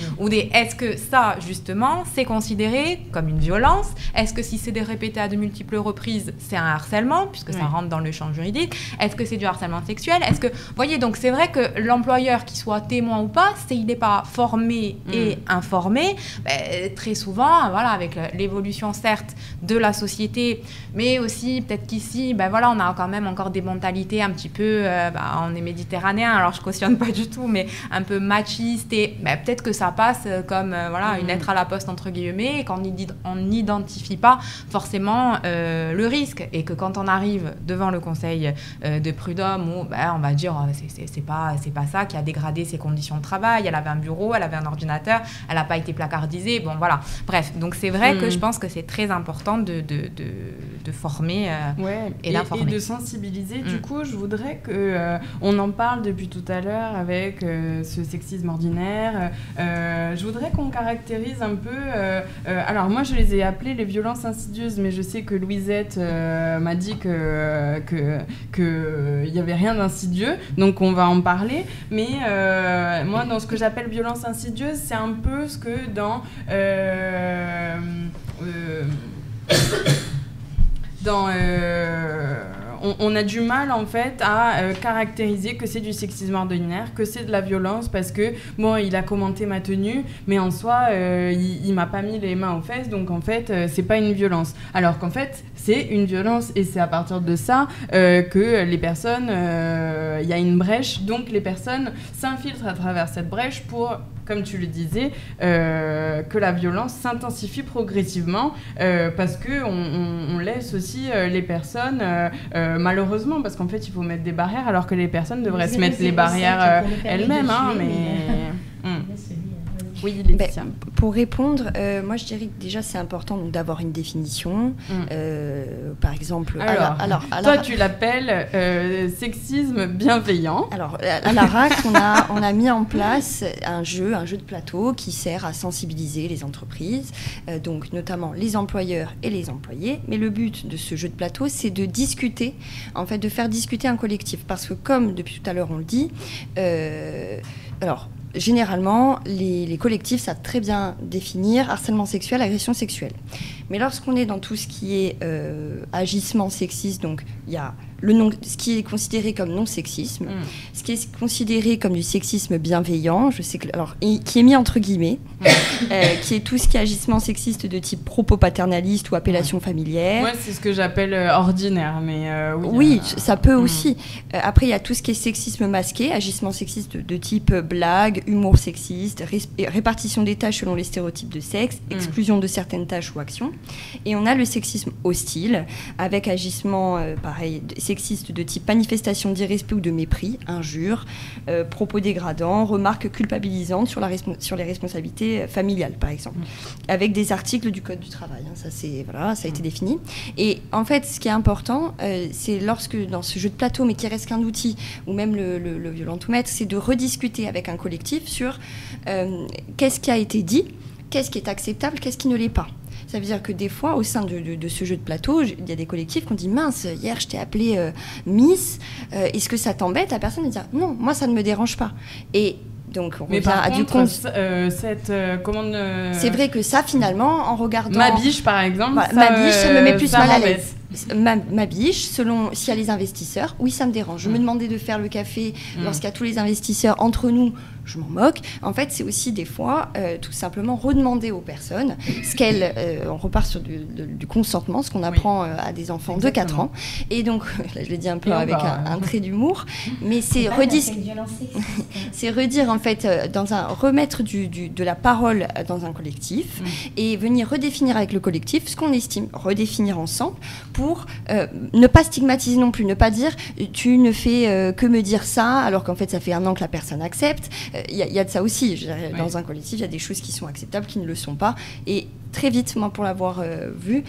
est-ce que ça justement c'est considéré comme une violence? Est-ce que si c'est répété à de multiples reprises, c'est un harcèlement, puisque ça rentre dans le champ juridique? Est-ce que c'est du harcèlement sexuel? Est-ce que, voyez, donc c'est vrai que l'employeur, qu'il soit témoin ou pas, il n'est pas formé et informé, très souvent, voilà, avec l'évolution certes de la société, mais aussi peut-être qu'ici, on a quand même encore des mentalités un petit peu, on est méditerranéen, alors je cautionne pas du tout, mais un peu machiste, et peut-être que ça passe comme une lettre à la poste entre guillemets, et qu'on n'identifie pas forcément le risque, et que quand on arrive devant le conseil de prud'homme, où on va dire c'est pas ça qui a dégradé ses conditions de travail, elle avait un bureau, elle avait un ordinateur, elle n'a pas été placardisée, bon voilà, bref, donc c'est vrai que je pense que c'est très important de former et d'informer. Et de sensibiliser. Du coup, je voudrais qu'on en parle depuis tout à l'heure avec ce sexisme ordinaire. Je voudrais qu'on caractérise un peu... alors moi, je les ai appelées les violences insidieuses, mais je sais que Louisette m'a dit qu'il n'y avait rien d'insidieux, donc on va en parler. Mais moi, dans ce que j'appelle violence insidieuse, c'est un peu ce que on a du mal en fait à caractériser que c'est du sexisme ordinaire, que c'est de la violence, parce que bon, il a commenté ma tenue, mais en soi il m'a pas mis les mains aux fesses, donc en fait c'est pas une violence, alors qu'en fait c'est une violence, et c'est à partir de ça que les personnes, il y a une brèche, donc les personnes s'infiltrent à travers cette brèche pour, comme tu le disais, que la violence s'intensifie progressivement, parce qu'on laisse aussi les personnes, malheureusement, parce qu'en fait il faut mettre des barrières, alors que les personnes devraient se mettre les barrières elles-mêmes, Oui, Laetitia. Pour répondre, moi je dirais que déjà c'est important donc, d'avoir une définition. Par exemple... Alors, toi tu l'appelles sexisme bienveillant. Alors à la RAC, on a mis en place un jeu de plateau qui sert à sensibiliser les entreprises, donc notamment les employeurs et les employés. Mais le but de ce jeu de plateau, c'est de discuter, en fait de faire discuter un collectif. Parce que comme depuis tout à l'heure on le dit, généralement, les collectifs savent très bien définir harcèlement sexuel, agression sexuelle. Mais lorsqu'on est dans tout ce qui est agissement sexiste, donc il y a ce qui est considéré comme non-sexisme, ce qui est considéré comme du sexisme bienveillant, qui est mis entre guillemets, qui est tout ce qui est agissement sexiste de type propos paternaliste ou appellation familière. Moi, c'est ce que j'appelle ordinaire, mais oui, ça peut aussi. Après, il y a tout ce qui est sexisme masqué, agissement sexiste de type blague, humour sexiste, répartition des tâches selon les stéréotypes de sexe, exclusion de certaines tâches ou actions. Et on a le sexisme hostile, avec agissement, pareil, sexiste de type manifestation d'irrespect ou de mépris, injures, propos dégradants, remarques culpabilisantes sur les responsabilités familiales, par exemple, avec des articles du Code du travail. Ça a été défini. Et en fait, ce qui est important, c'est lorsque, dans ce jeu de plateau, mais qui reste qu'un outil, ou même le violentomètre, c'est de rediscuter avec un collectif sur qu'est-ce qui a été dit, qu'est-ce qui est acceptable, qu'est-ce qui ne l'est pas. Ça veut dire que des fois, au sein de ce jeu de plateau, il y a des collectifs qui ont dit « Mince, hier je t'ai appelée Miss, est-ce que ça t'embête ?» La personne va dire « Non, moi ça ne me dérange pas. » Et donc on revient à du compte. Comment c'est vrai que ça, finalement, en regardant... Ma biche, par exemple, ma biche, ça me met plus mal à l'aise. ma biche, selon s'il y a les investisseurs, oui, ça me dérange. Je me demandais de faire le café lorsqu'il y a tous les investisseurs entre nous, je m'en moque. En fait, c'est aussi des fois tout simplement redemander aux personnes ce qu'elles... on repart sur du consentement, ce qu'on apprend à des enfants de 4 ans. Et donc, là, je l'ai dit un peu avec un trait d'humour, mais c'est redire en fait, remettre de la parole dans un collectif et venir redéfinir avec le collectif ce qu'on estime, redéfinir ensemble pour ne pas stigmatiser non plus, ne pas dire tu ne fais que me dire ça alors qu'en fait ça fait 1 an que la personne accepte. Il y a de ça aussi. Je dirais, dans un collectif, il y a des choses qui sont acceptables, qui ne le sont pas. Et très vite, moi, pour l'avoir vu,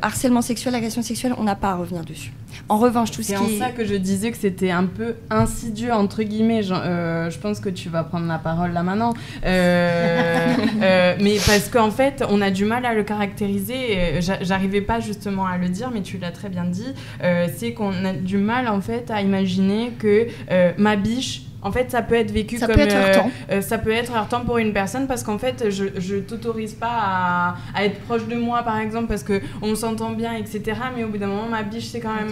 harcèlement sexuel, agression sexuelle, on n'a pas à revenir dessus. En revanche, tout ce qui est... C'est en ça que je disais que c'était un peu insidieux, entre guillemets. Je pense que tu vas prendre la parole là maintenant. Mais parce qu'en fait, on a du mal à le caractériser. J'arrivais pas justement à le dire, mais tu l'as très bien dit. C'est qu'on a du mal, en fait, à imaginer que ma biche... En fait, ça peut être vécu ça comme... peut être heurtant. Ça peut être heurtant pour une personne parce qu'en fait, je t'autorise pas à être proche de moi, par exemple, parce qu'on s'entend bien, etc. Mais au bout d'un moment, ma biche, c'est quand même...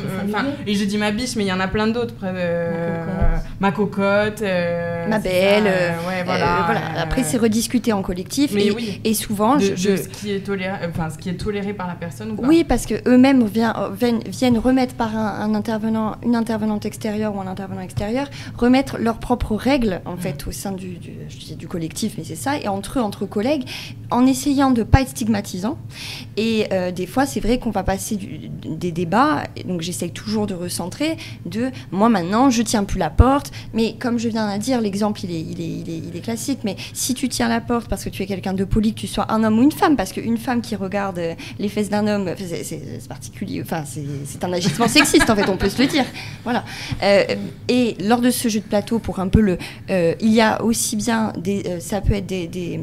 et je dis ma biche, mais il y en a plein d'autres. Ma cocotte. Ma belle. Voilà. Après, c'est rediscuter en collectif. Mais et souvent... de ce qui est toléré par la personne ou pas. Oui, parce qu'eux-mêmes viennent remettre par une intervenante extérieure ou un intervenant extérieur, remettre leurs propres règles, en fait, au sein du collectif, mais c'est ça, et entre collègues, en essayant de ne pas être stigmatisant. Et des fois, c'est vrai qu'on va passer des débats, et donc j'essaye toujours de recentrer, moi maintenant, je tiens plus la porte, mais comme je viens de dire, l'exemple, il est classique, mais si tu tiens la porte parce que tu es quelqu'un de poli, que tu sois un homme ou une femme, parce qu'une femme qui regarde les fesses d'un homme, c'est particulier, enfin, c'est un agissement sexiste, en fait, on peut se le dire. Voilà. Et lors de ce jeu de plateau, pour un peu il y a aussi bien ça peut être des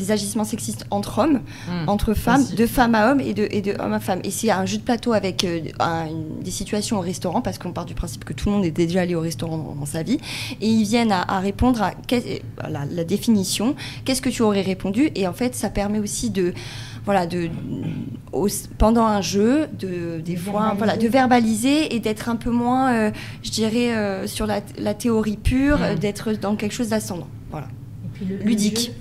agissements sexistes entre hommes, entre femmes, de femmes à hommes et de hommes à femmes. Et c'est un jeu de plateau avec des situations au restaurant, parce qu'on part du principe que tout le monde est déjà allé au restaurant dans sa vie, et ils viennent à répondre à la définition, qu'est-ce que tu aurais répondu, et en fait ça permet aussi pendant un jeu, de verbaliser et d'être un peu moins, je dirais, sur la théorie pure, d'être dans quelque chose d'ascendant. Voilà. Et puis ludique.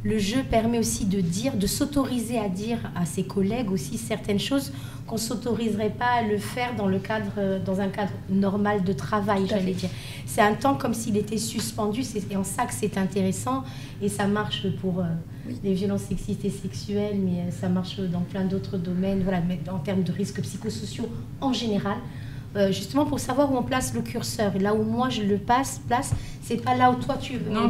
Le jeu permet aussi de s'autoriser à dire à ses collègues aussi certaines choses qu'on ne s'autoriserait pas à le faire dans un cadre normal de travail, j'allais dire. C'est un temps comme s'il était suspendu, et en ça que c'est intéressant, et ça marche pour les violences sexistes et sexuelles, mais ça marche dans plein d'autres domaines, voilà, mais en termes de risques psychosociaux en général. Justement pour savoir où on place le curseur. Et là où moi je le place, c'est pas là où toi tu vas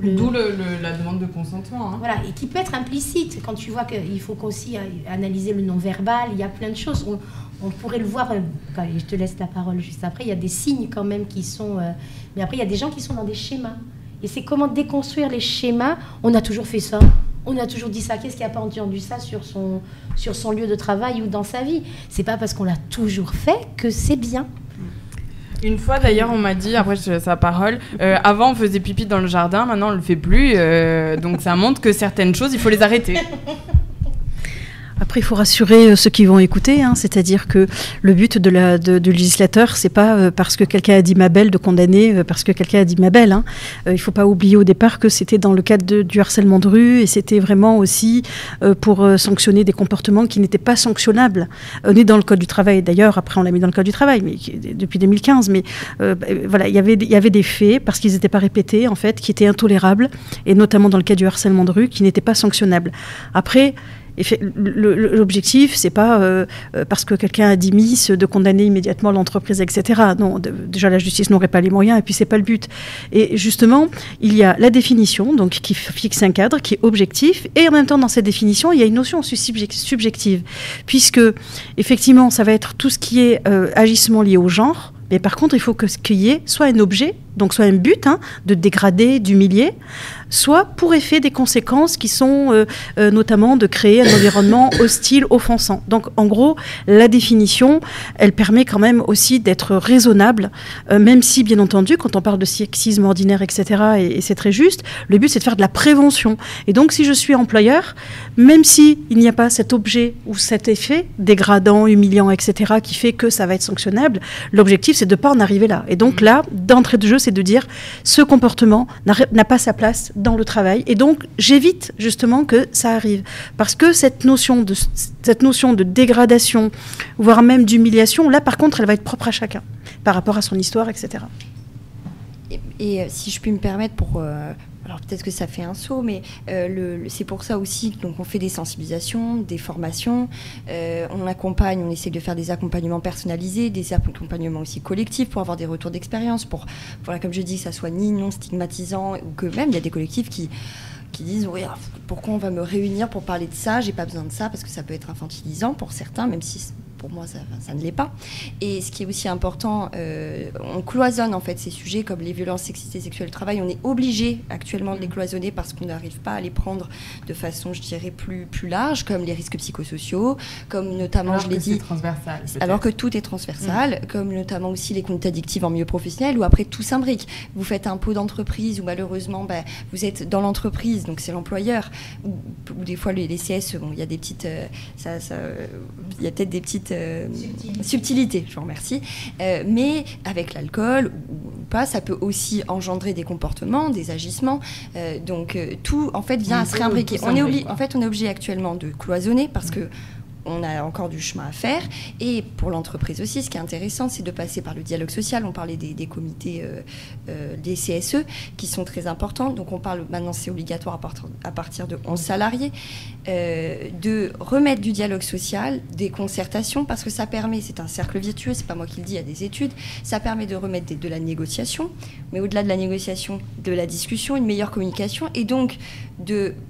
D'où la demande de consentement. Hein. Voilà, et qui peut être implicite quand tu vois qu'il faut aussi analyser le non-verbal. Il y a plein de choses. On pourrait le voir. Je te laisse la parole juste après. Il y a des signes quand même qui sont. Mais après, il y a des gens qui sont dans des schémas. Et c'est comment déconstruire les schémas. On a toujours fait ça. On a toujours dit ça. Qu'est-ce qui n'a pas entendu ça sur son lieu de travail ou dans sa vie? C'est pas parce qu'on l'a toujours fait que c'est bien. Une fois d'ailleurs on m'a dit, après je te laisse la parole, avant on faisait pipi dans le jardin, maintenant on le fait plus, donc ça montre que certaines choses il faut les arrêter. Après, il faut rassurer ceux qui vont écouter, hein, c'est-à-dire que le but du législateur, c'est pas parce que quelqu'un a dit ma belle de condamner parce que quelqu'un a dit ma belle. Hein. Il faut pas oublier au départ que c'était dans le cadre du harcèlement de rue, et c'était vraiment aussi pour sanctionner des comportements qui n'étaient pas sanctionnables. On est dans le code du travail d'ailleurs, après on l'a mis dans le code du travail, mais depuis 2015. Mais voilà, il y avait des faits parce qu'ils n'étaient pas répétés en fait, qui étaient intolérables, et notamment dans le cas du harcèlement de rue, qui n'étaient pas sanctionnables. Après. L'objectif, c'est pas parce que quelqu'un a dit Miss de condamner immédiatement l'entreprise, etc. Non, déjà la justice n'aurait pas les moyens, et puis c'est pas le but. Et justement, il y a la définition, donc qui fixe un cadre qui est objectif, et en même temps dans cette définition, il y a une notion aussi subjective, puisque effectivement, ça va être tout ce qui est agissement lié au genre. Mais par contre, il faut qu'il y ait soit un objet donc soit un but de dégrader, d'humilier, soit pour effet des conséquences qui sont notamment de créer un environnement hostile, offensant. Donc en gros, la définition, elle permet quand même aussi d'être raisonnable, même si bien entendu, quand on parle de sexisme ordinaire, etc., et c'est très juste, le but c'est de faire de la prévention. Et donc si je suis employeur, même s'il n'y a pas cet objet ou cet effet dégradant, humiliant, etc., qui fait que ça va être sanctionnable, l'objectif c'est de ne pas en arriver là. Et donc là, d'entrée de jeu, c'est de dire ce comportement n'a pas sa place dans le travail. Et donc, j'évite justement que ça arrive. Parce que cette notion de dégradation, voire même d'humiliation, là, par contre, elle va être propre à chacun, par rapport à son histoire, etc. Et si je puis me permettre, alors peut-être que ça fait un saut, mais c'est pour ça aussi qu'on fait des sensibilisations, des formations, on accompagne, on essaie de faire des accompagnements personnalisés, des accompagnements aussi collectifs pour avoir des retours d'expérience, pour comme je dis, que ça soit ni non stigmatisant, ou que même il y a des collectifs qui disent oui, pourquoi on va me réunir pour parler de ça, j'ai pas besoin de ça, parce que ça peut être infantilisant pour certains, même si pour moi ça ne l'est pas. Et ce qui est aussi important, on cloisonne en fait ces sujets comme les violences sexistes et sexuelles au travail. On est obligé actuellement de les cloisonner parce qu'on n'arrive pas à les prendre de façon, je dirais, plus large, comme les risques psychosociaux, comme notamment, je l'ai dit, alors que tout est transversal, comme notamment aussi les conduites addictives en milieu professionnel, où après tout s'imbrique. Vous faites un pot d'entreprise où malheureusement vous êtes dans l'entreprise, donc c'est l'employeur, ou des fois les CSE, il y a des petites, il y a peut-être des petites subtilité, je vous remercie. Mais avec l'alcool ou pas, ça peut aussi engendrer des comportements, des agissements. Donc tout, en fait, vient à se réimbriquer. On est obligé actuellement de cloisonner parce que on a encore du chemin à faire. Et pour l'entreprise aussi, ce qui est intéressant, c'est de passer par le dialogue social. On parlait des comités, des CSE, qui sont très importants. Donc on parle, maintenant c'est obligatoire à partir de 11 salariés, de remettre du dialogue social, des concertations, parce que ça permet, c'est un cercle virtueux, c'est pas moi qui le dis, il y a des études, ça permet de remettre de la négociation, mais au-delà de la négociation, de la discussion, une meilleure communication, et donc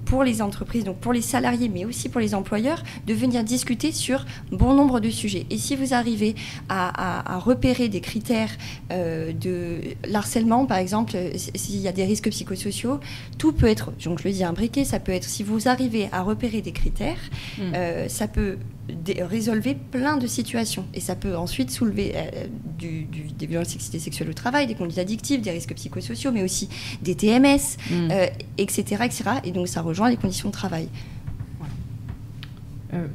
pour les entreprises, donc pour les salariés, mais aussi pour les employeurs, de venir discuter sur bon nombre de sujets. Et si vous arrivez à repérer des critères de l'harcèlement, par exemple, s'il y a des risques psychosociaux, tout peut être, donc je le dis, imbriqué, ça peut être, si vous arrivez à repérer des critères, ça peut résolver plein de situations. Et ça peut ensuite soulever des violences sexistes et sexuelles au travail, des conduites addictives, des risques psychosociaux, mais aussi des TMS, etc., etc. Et donc ça rejoint les conditions de travail.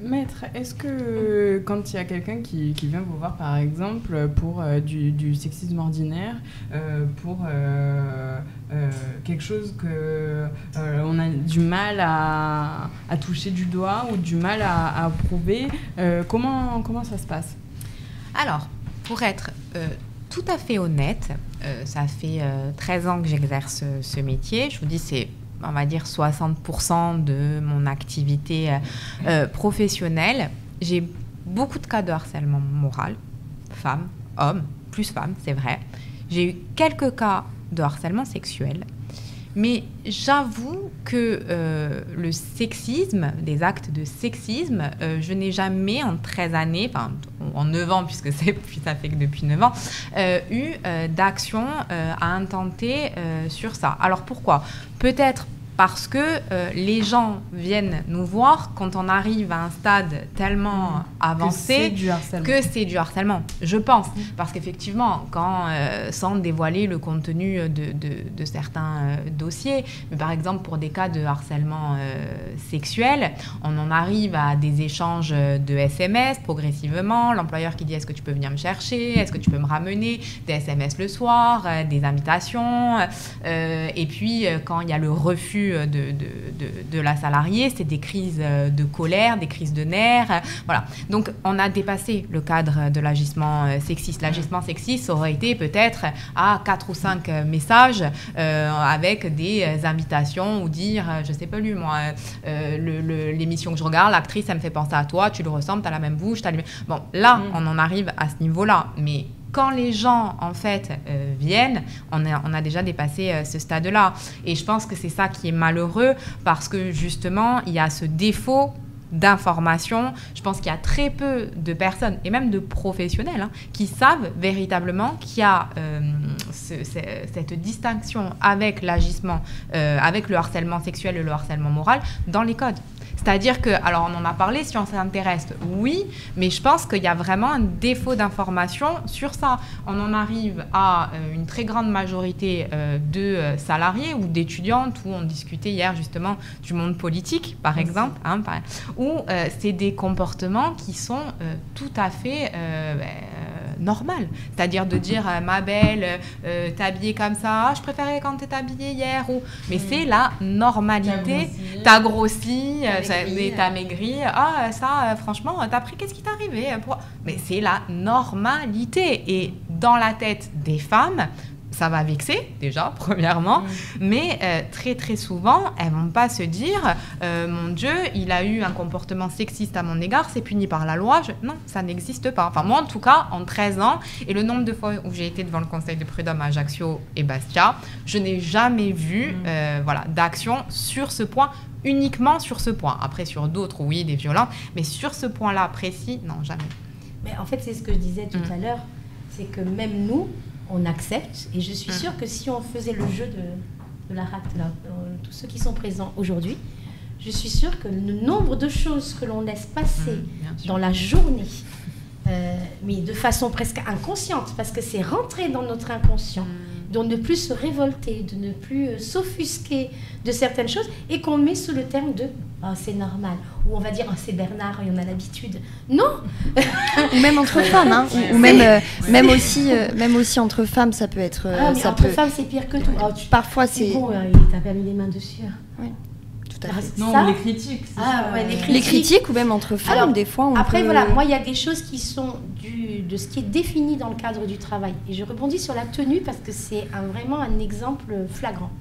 Maître, est-ce que quand il y a quelqu'un qui vient vous voir, par exemple, pour du sexisme ordinaire, pour quelque chose qu'on a du mal à toucher du doigt ou du mal à prouver, comment ça se passe ? Alors, pour être tout à fait honnête, ça fait 13 ans que j'exerce ce métier. Je vous dis, c'est, on va dire, 60% de mon activité professionnelle. J'ai beaucoup de cas de harcèlement moral, femmes, hommes, plus femmes, c'est vrai. J'ai eu quelques cas de harcèlement sexuel. Mais j'avoue que le sexisme, des actes de sexisme, je n'ai jamais en 13 années, enfin en 9 ans, puisque ça fait que depuis 9 ans, eu d'action à intenter sur ça. Alors pourquoi ? Peut-être parce que les gens viennent nous voir quand on arrive à un stade tellement avancé que c'est du harcèlement, je pense. Parce qu'effectivement, sans dévoiler le contenu de certains dossiers, mais par exemple pour des cas de harcèlement sexuel, on en arrive à des échanges de SMS progressivement, l'employeur qui dit est-ce que tu peux venir me chercher, est-ce que tu peux me ramener, des SMS le soir, des invitations, et puis quand il y a le refus de la salariée, c'est des crises de colère, des crises de nerfs, voilà. Donc on a dépassé le cadre de l'agissement sexiste. L'agissement sexiste ça aurait été peut-être à 4 ou 5 messages avec des invitations ou dire, je sais pas moi, l'émission que je regarde, l'actrice elle me fait penser à toi, tu lui ressembles, t'as la même bouche, bon là on en arrive à ce niveau-là, mais quand les gens, en fait, viennent, on a déjà dépassé ce stade-là. Et je pense que c'est ça qui est malheureux parce que, justement, il y a ce défaut d'information. Je pense qu'il y a très peu de personnes, et même de professionnels, qui savent véritablement qu'il y a cette distinction avec l'agissement, avec le harcèlement sexuel et le harcèlement moral dans les codes. C'est-à-dire que, alors on en a parlé, si on s'intéresse, oui, mais je pense qu'il y a vraiment un défaut d'information sur ça. On en arrive à une très grande majorité de salariés ou d'étudiantes, où on discutait hier justement du monde politique, par exemple, où c'est des comportements qui sont tout à fait normal. C'est-à-dire de dire ma belle, t'es habillée comme ça, je préférais quand t'es habillée hier. Mais c'est la normalité. T'as grossi, t'as maigri. Ah, ça, franchement, t'as pris, qu'est-ce qui t'est arrivé? Mais c'est la normalité. Et dans la tête des femmes, ça va vexer, déjà, premièrement, mais très, très souvent, elles ne vont pas se dire mon Dieu, il a eu un comportement sexiste à mon égard, c'est puni par la loi. Non, ça n'existe pas. Enfin, moi, en tout cas, en 13 ans, et le nombre de fois où j'ai été devant le conseil de prud'homme à Ajaccio et Bastia, je n'ai jamais vu d'action sur ce point, uniquement sur ce point. Après, sur d'autres, oui, des violences, mais sur ce point-là précis, non, jamais. Mais en fait, c'est ce que je disais tout à l'heure, c'est que même nous, on accepte, et je suis sûre que si on faisait le jeu de la RACT, tous ceux qui sont présents aujourd'hui, je suis sûre que le nombre de choses que l'on laisse passer dans la journée, mais de façon presque inconsciente, parce que c'est rentré dans notre inconscient, de ne plus se révolter, de ne plus s'offusquer de certaines choses, et qu'on met sous le terme de « oh, c'est normal », ou on va dire oh, « c'est Bernard, il y en a l'habitude ». Non. Ou même entre femmes, hein, ou même aussi entre femmes, ça peut être... mais entre femmes, c'est pire que tout. Oh, parfois, c'est... bon, il t'a pas mis les mains dessus. Oui. Tout à fait. Non, les critiques. Les critiques ou même entre femmes, alors, des fois. Après, voilà, moi, il y a des choses qui sont de ce qui est défini dans le cadre du travail. Et je rebondis sur la tenue parce que c'est vraiment un exemple flagrant.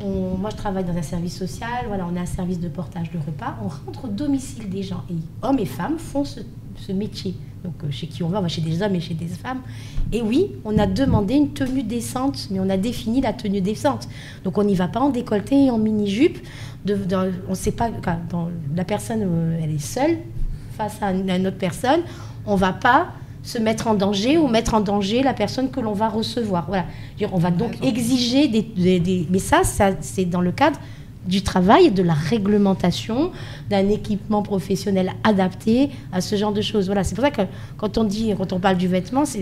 Moi, je travaille dans un service social. Voilà, on a un service de portage de repas. On rentre au domicile des gens. Et hommes et femmes font ce métier. Donc, chez qui on va chez des hommes et chez des femmes. Et oui, on a demandé une tenue décente, mais on a défini la tenue décente. Donc, on n'y va pas en décolleté et en mini-jupe. On ne sait pas, quand la personne, elle est seule face à une autre personne, on ne va pas se mettre en danger ou mettre en danger la personne que l'on va recevoir. Voilà. On va donc exiger mais ça, c'est dans le cadre du travail, de la réglementation, d'un équipement professionnel adapté à ce genre de choses. Voilà, c'est pour ça que quand on parle du vêtement, c'est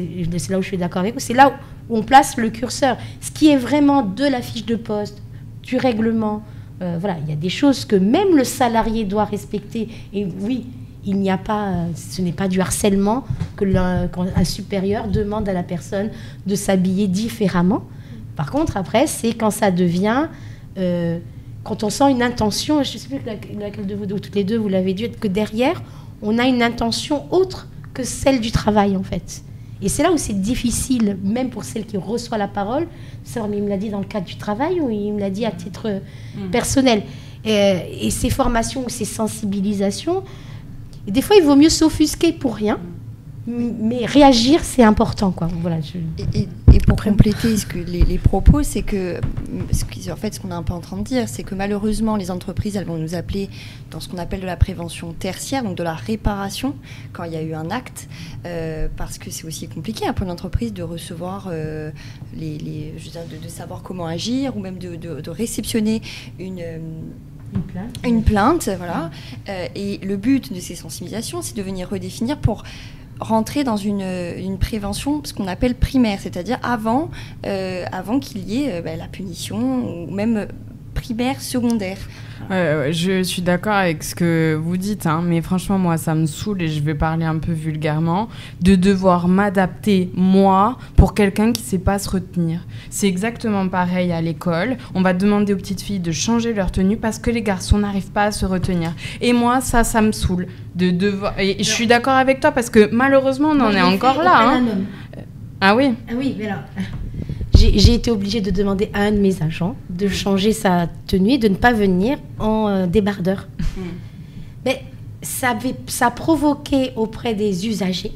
là où je suis d'accord avec vous, c'est là où on place le curseur. Ce qui est vraiment de la fiche de poste, du règlement, voilà, il y a des choses que même le salarié doit respecter. Et oui, il n'y a pas, ce n'est pas du harcèlement quand un supérieur demande à la personne de s'habiller différemment. Par contre, après, c'est quand ça devient... quand on sent une intention, je ne sais plus laquelle de vous, ou toutes les deux, vous l'avez dit, que derrière, on a une intention autre que celle du travail, en fait. Et c'est là où c'est difficile, même pour celle qui reçoit la parole. Ça, il me l'a dit dans le cadre du travail ou il me l'a dit à titre personnel. Et ces formations ou ces sensibilisations, des fois, il vaut mieux s'offusquer pour rien. Mais réagir, c'est important, quoi. Voilà, et pour compléter les propos, c'est que, en fait, ce qu'on est un peu en train de dire, c'est que malheureusement, les entreprises, elles vont nous appeler dans ce qu'on appelle de la prévention tertiaire, donc de la réparation, quand il y a eu un acte, parce que c'est aussi compliqué pour une entreprise de recevoir, de savoir comment agir, ou même de réceptionner une plainte, voilà. Et le but de ces sensibilisations, c'est de venir redéfinir pour rentrer dans une prévention, ce qu'on appelle primaire, c'est-à-dire avant qu'il y ait la punition, ou même primaire, secondaire. Je suis d'accord avec ce que vous dites, mais franchement, moi, ça me saoule, et je vais parler un peu vulgairement, de devoir m'adapter, moi, pour quelqu'un qui ne sait pas se retenir. C'est exactement pareil à l'école. On va demander aux petites filles de changer leur tenue parce que les garçons n'arrivent pas à se retenir. Et moi, ça me saoule. Et je suis d'accord avec toi parce que malheureusement, on en est encore là. Ah oui. Ah oui, mais alors... J'ai été obligée de demander à un de mes agents de changer sa tenue et de ne pas venir en débardeur. Mais ça provoquait auprès des usagers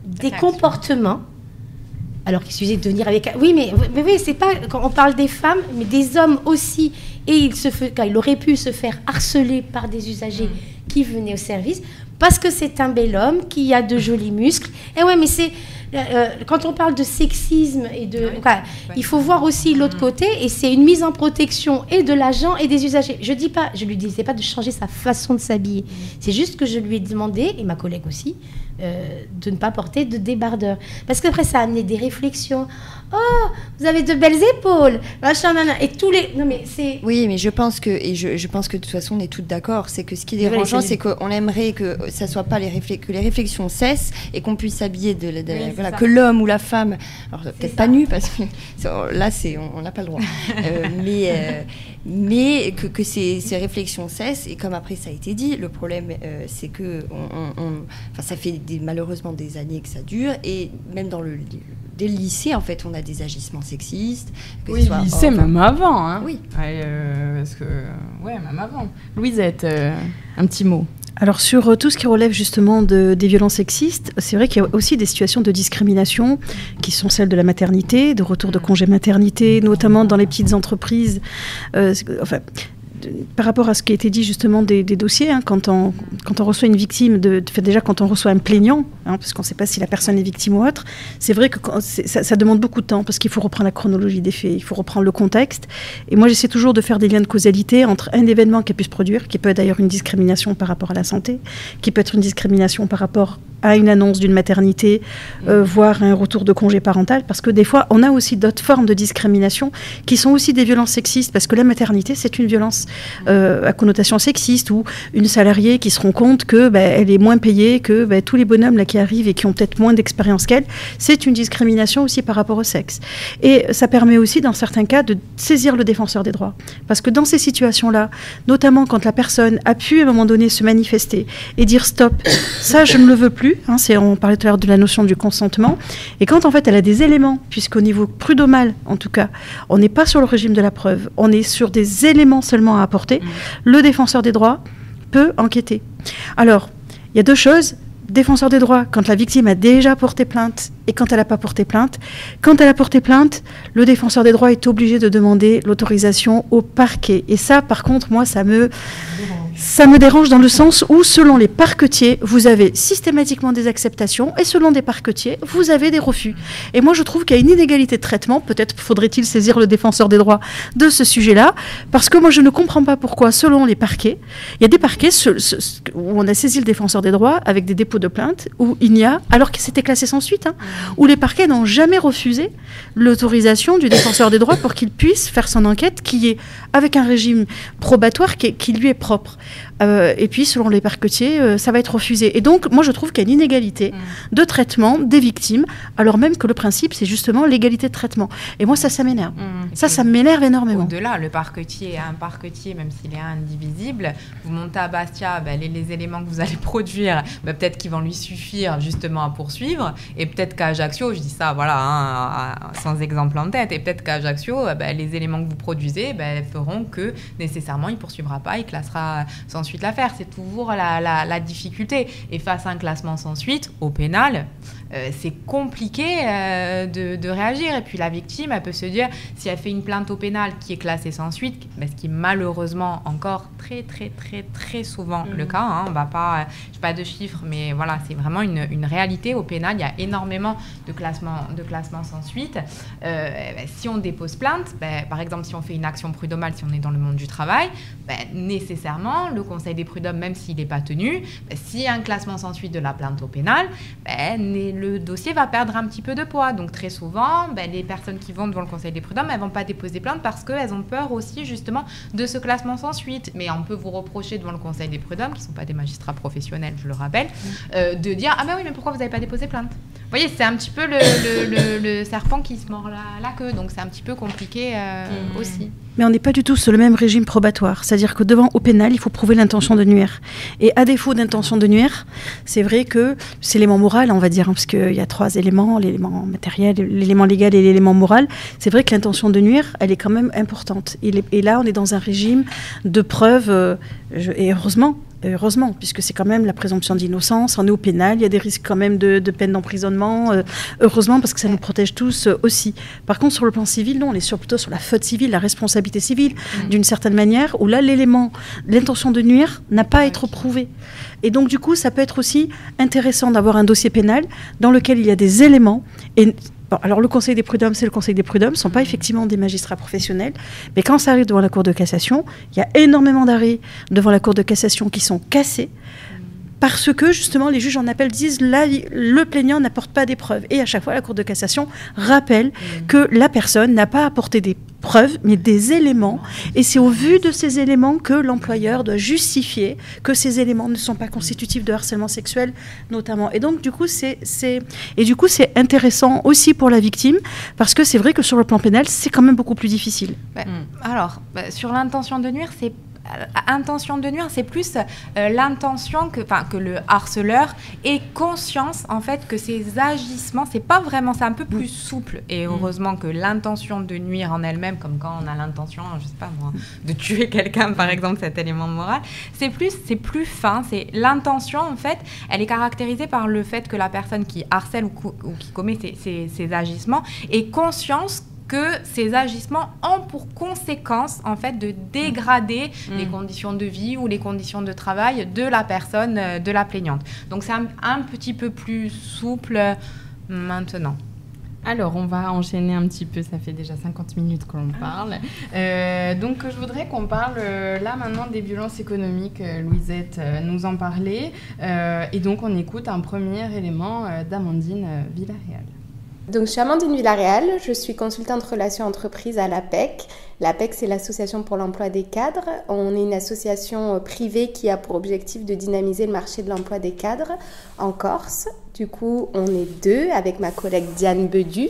des comportements. Alors qu'il suffisait de venir avec... Oui, mais c'est pas... Quand on parle des femmes, mais des hommes aussi. Et il aurait pu se faire harceler par des usagers qui venaient au service parce que c'est un bel homme, qui a de jolis muscles. Et ouais, mais c'est... quand on parle de sexisme, il faut voir aussi l'autre côté, et c'est une mise en protection et de l'agent et des usagers. Je lui disais pas de changer sa façon de s'habiller. C'est juste que je lui ai demandé, et ma collègue aussi, de ne pas porter de débardeur. Parce qu'après, ça a amené des réflexions. Oh, vous avez de belles épaules, machin, nana. Et tous les... Non, mais c'est... Oui, mais je pense que de toute façon, on est toutes d'accord, c'est que ce qui est dérangeant, c'est qu'on aimerait que ça soit pas que les réflexions cessent et qu'on puisse s'habiller que l'homme ou la femme, alors peut-être pas nu, parce que là, on n'a pas le droit, mais que ces réflexions cessent. Et comme après ça a été dit, le problème, c'est que ça fait malheureusement des années que ça dure, et même dès le lycée, en fait, on a des agissements sexistes. Oui, le lycée, même avant. Hein. Oui. Parce que, même avant. Louisette, un petit mot. Alors sur tout ce qui relève justement des violences sexistes, c'est vrai qu'il y a aussi des situations de discrimination qui sont celles de la maternité, de retour de congé maternité, notamment dans les petites entreprises. Par rapport à ce qui a été dit justement des dossiers, quand on reçoit une victime, déjà quand on reçoit un plaignant, parce qu'on ne sait pas si la personne est victime ou autre, c'est vrai que ça demande beaucoup de temps, parce qu'il faut reprendre la chronologie des faits, il faut reprendre le contexte. Et moi, j'essaie toujours de faire des liens de causalité entre un événement qui a pu se produire, qui peut être d'ailleurs une discrimination par rapport à la santé, qui peut être une discrimination par rapport à une annonce d'une maternité, voire un retour de congé parental, parce que des fois, on a aussi d'autres formes de discrimination qui sont aussi des violences sexistes, parce que la maternité, c'est une violence à connotation sexiste, ou une salariée qui se rend compte que elle est moins payée que tous les bonhommes là qui arrivent et qui ont peut-être moins d'expérience qu'elle. C'est une discrimination aussi par rapport au sexe. Et ça permet aussi, dans certains cas, de saisir le défenseur des droits. Parce que dans ces situations-là, notamment quand la personne a pu à un moment donné se manifester et dire stop, ça je ne le veux plus, on parlait tout à l'heure de la notion du consentement, et quand en fait elle a des éléments, puisqu'au niveau prud'homal en tout cas, on n'est pas sur le régime de la preuve, on est sur des éléments seulement à apporter, le défenseur des droits peut enquêter. Alors, il y a deux choses. Défenseur des droits, quand la victime a déjà porté plainte et quand elle n'a pas porté plainte. Quand elle a porté plainte, le défenseur des droits est obligé de demander l'autorisation au parquet. Et ça, par contre, moi, ça me dérange dans le sens où, selon les parquetiers, vous avez systématiquement des acceptations et selon des parquetiers, vous avez des refus. Et moi, je trouve qu'il y a une inégalité de traitement. Peut-être faudrait-il saisir le défenseur des droits de ce sujet-là, parce que moi, je ne comprends pas pourquoi, selon les parquets, il y a des parquets où on a saisi le défenseur des droits avec des dépôts de plainte, où il n'y a, alors que c'était classé sans suite, où les parquets n'ont jamais refusé l'autorisation du défenseur des droits pour qu'il puisse faire son enquête, qui est avec un régime probatoire qui lui est propre. Et puis, selon les parquetiers, ça va être refusé. Et donc, moi, je trouve qu'il y a une inégalité de traitement des victimes, alors même que le principe, c'est justement l'égalité de traitement. Et moi, ça m'énerve. Ça m'énerve énormément. Au-delà, le parquetier est un parquetier, même s'il est indivisible. Vous montez à Bastia, les éléments que vous allez produire, peut-être qu'ils vont lui suffire justement à poursuivre. Et peut-être qu'à Ajaccio, je dis ça, sans exemple en tête, et peut-être qu'à Ajaccio, les éléments que vous produisez feront que nécessairement, il ne poursuivra pas, il classera sans suite l'affaire. C'est toujours la difficulté. Et face à un classement sans suite, au pénal, c'est compliqué de réagir. Et puis la victime, elle peut se dire, si elle fait une plainte au pénal qui est classée sans suite, ce qui est malheureusement encore très, très, très, très souvent le cas, on va pas, je n'ai pas de chiffres, mais voilà, c'est vraiment une réalité. Au pénal, il y a énormément de classements sans suite. Si on dépose plainte, par exemple, si on fait une action prud'homale, si on est dans le monde du travail, nécessairement, le Conseil des prud'hommes, même s'il n'est pas tenu, s'il y a un classement sans suite de la plainte au pénal, le dossier va perdre un petit peu de poids. Donc très souvent, les personnes qui vont devant le Conseil des prud'hommes, elles ne vont pas déposer plainte parce qu'elles ont peur aussi justement de ce classement sans suite. Mais on peut vous reprocher devant le Conseil des prud'hommes, qui ne sont pas des magistrats professionnels, je le rappelle, de dire « Ah ben oui, mais pourquoi vous n'avez pas déposé plainte ?» Vous voyez, c'est un petit peu le serpent qui se mord la queue. Donc c'est un petit peu compliqué aussi. Mais on n'est pas du tout sur le même régime probatoire. C'est-à-dire que au pénal, il faut prouver l'intention de nuire. Et à défaut d'intention de nuire, c'est vrai que c'est l'élément moral, on va dire, parce qu'il y a trois éléments, l'élément matériel, l'élément légal et l'élément moral. C'est vrai que l'intention de nuire, elle est quand même importante. Et là, on est dans un régime de preuve, et heureusement, puisque c'est quand même la présomption d'innocence, on est au pénal, il y a des risques quand même de peine d'emprisonnement, heureusement, parce que ça nous protège tous aussi. Par contre, sur le plan civil, non, on est plutôt sur la faute civile, la responsabilité responsabilité civile, d'une certaine manière, où là, l'intention de nuire n'a pas à être prouvée. Et donc, du coup, ça peut être aussi intéressant d'avoir un dossier pénal dans lequel il y a des éléments. Et, bon, alors, le Conseil des prud'hommes, c'est le Conseil des prud'hommes, ne sont pas effectivement des magistrats professionnels. Mais quand ça arrive devant la Cour de cassation, il y a énormément d'arrêts devant la Cour de cassation qui sont cassés. Parce que, justement, les juges en appel disent là, le plaignant n'apporte pas des preuves. Et à chaque fois, la Cour de cassation rappelle que la personne n'a pas apporté des preuves, mais des éléments. Et c'est au vu de ces éléments que l'employeur doit justifier que ces éléments ne sont pas constitutifs de harcèlement sexuel, notamment. Et donc, du coup, c'est intéressant aussi pour la victime, parce que c'est vrai que sur le plan pénal, c'est quand même beaucoup plus difficile. Sur l'intention de nuire, c'est plus l'intention que le harceleur ait conscience en fait que ses agissements, c'est un peu plus souple. Et heureusement que l'intention de nuire en elle-même, comme quand on a l'intention, je sais pas moi, de tuer quelqu'un par exemple, cet élément moral, c'est plus fin. C'est l'intention en fait, elle est caractérisée par le fait que la personne qui harcèle ou qui commet ces agissements ait conscience que ces agissements ont pour conséquence en fait de dégrader les conditions de vie ou les conditions de travail de la personne, de la plaignante. Donc c'est un petit peu plus souple maintenant. Alors, on va enchaîner un petit peu, ça fait déjà 50 minutes que l'on parle. Donc, je voudrais qu'on parle là maintenant des violences économiques. Louisette nous en parlait. Et donc, on écoute un premier élément d'Amandine Villarreal. Donc, je suis Amandine Villarreal, je suis consultante relations entreprises à l'APEC. L'APEC, c'est l'Association pour l'emploi des cadres. On est une association privée qui a pour objectif de dynamiser le marché de l'emploi des cadres en Corse. Du coup, on est deux avec ma collègue Diane Bedu.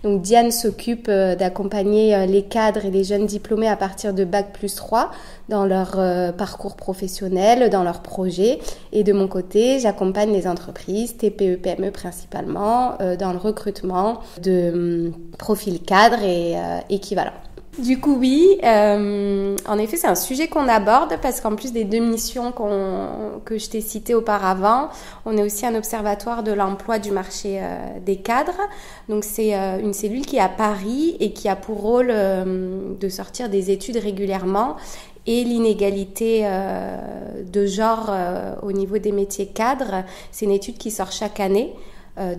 Donc, Diane s'occupe d'accompagner les cadres et les jeunes diplômés à partir de Bac+3 dans leur parcours professionnel, dans leurs projets. Et de mon côté, j'accompagne les entreprises, TPE, PME principalement, dans le recrutement de profils cadres et équivalents. Du coup, oui, en effet, c'est un sujet qu'on aborde parce qu'en plus des deux missions que je t'ai citées auparavant, on est aussi un observatoire de l'emploi du marché des cadres. Donc, c'est une cellule qui est à Paris et qui a pour rôle de sortir des études régulièrement. Et l'inégalité de genre au niveau des métiers cadres, c'est une étude qui sort chaque année.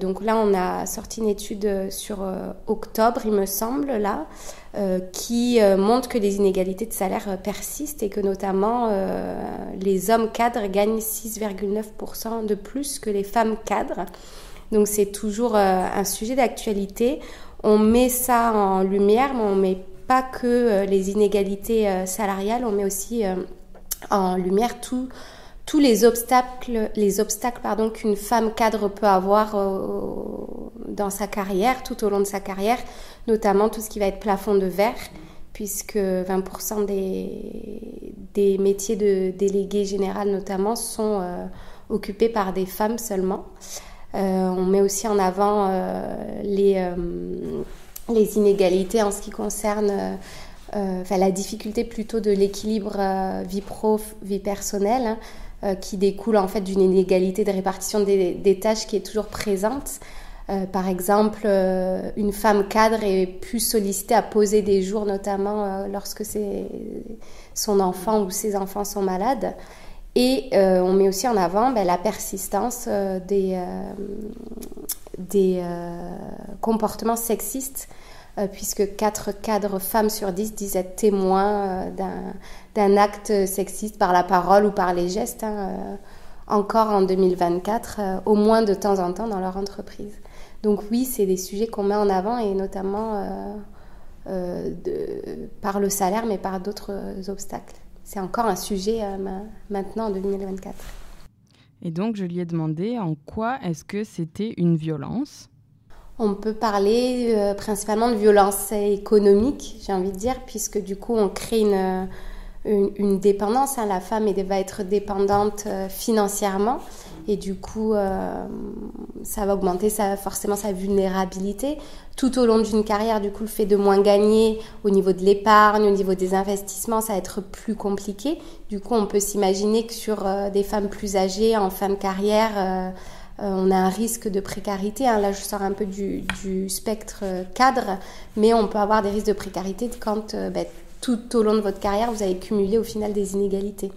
Donc là, on a sorti une étude sur octobre, il me semble, là, qui montre que les inégalités de salaire persistent et que notamment les hommes cadres gagnent 6,9% de plus que les femmes cadres. Donc c'est toujours un sujet d'actualité. On met ça en lumière, mais on met pas que les inégalités salariales, on met aussi en lumière tous les obstacles qu'une femme cadre peut avoir dans sa carrière, tout au long de sa carrière, notamment tout ce qui va être plafond de verre, puisque 20% des métiers de délégué général notamment sont occupés par des femmes seulement. On met aussi en avant les inégalités en ce qui concerne la difficulté plutôt de l'équilibre vie pro, vie personnelle, qui découle en fait d'une inégalité de répartition des tâches qui est toujours présente. Par exemple, une femme cadre est plus sollicitée à poser des jours, notamment lorsque son enfant ou ses enfants sont malades. Et on met aussi en avant la persistance des comportements sexistes, puisque 4 cadres femmes sur 10 disent être témoins d'un acte sexiste par la parole ou par les gestes, encore en 2024, au moins de temps en temps dans leur entreprise. Donc oui, c'est des sujets qu'on met en avant, et notamment par le salaire, mais par d'autres obstacles. C'est encore un sujet maintenant en 2024. Et donc, je lui ai demandé en quoi est-ce que c'était une violence ? On peut parler principalement de violence économique, j'ai envie de dire, puisque du coup, on crée une dépendance. La femme va être dépendante financièrement, et du coup, ça va augmenter forcément sa vulnérabilité. Tout au long d'une carrière, du coup, le fait de moins gagner au niveau de l'épargne, au niveau des investissements, ça va être plus compliqué. Du coup, on peut s'imaginer que sur des femmes plus âgées, en fin de carrière, on a un risque de précarité. Là, je sors un peu du spectre cadre, mais on peut avoir des risques de précarité quand tout au long de votre carrière, vous avez cumulé au final des inégalités.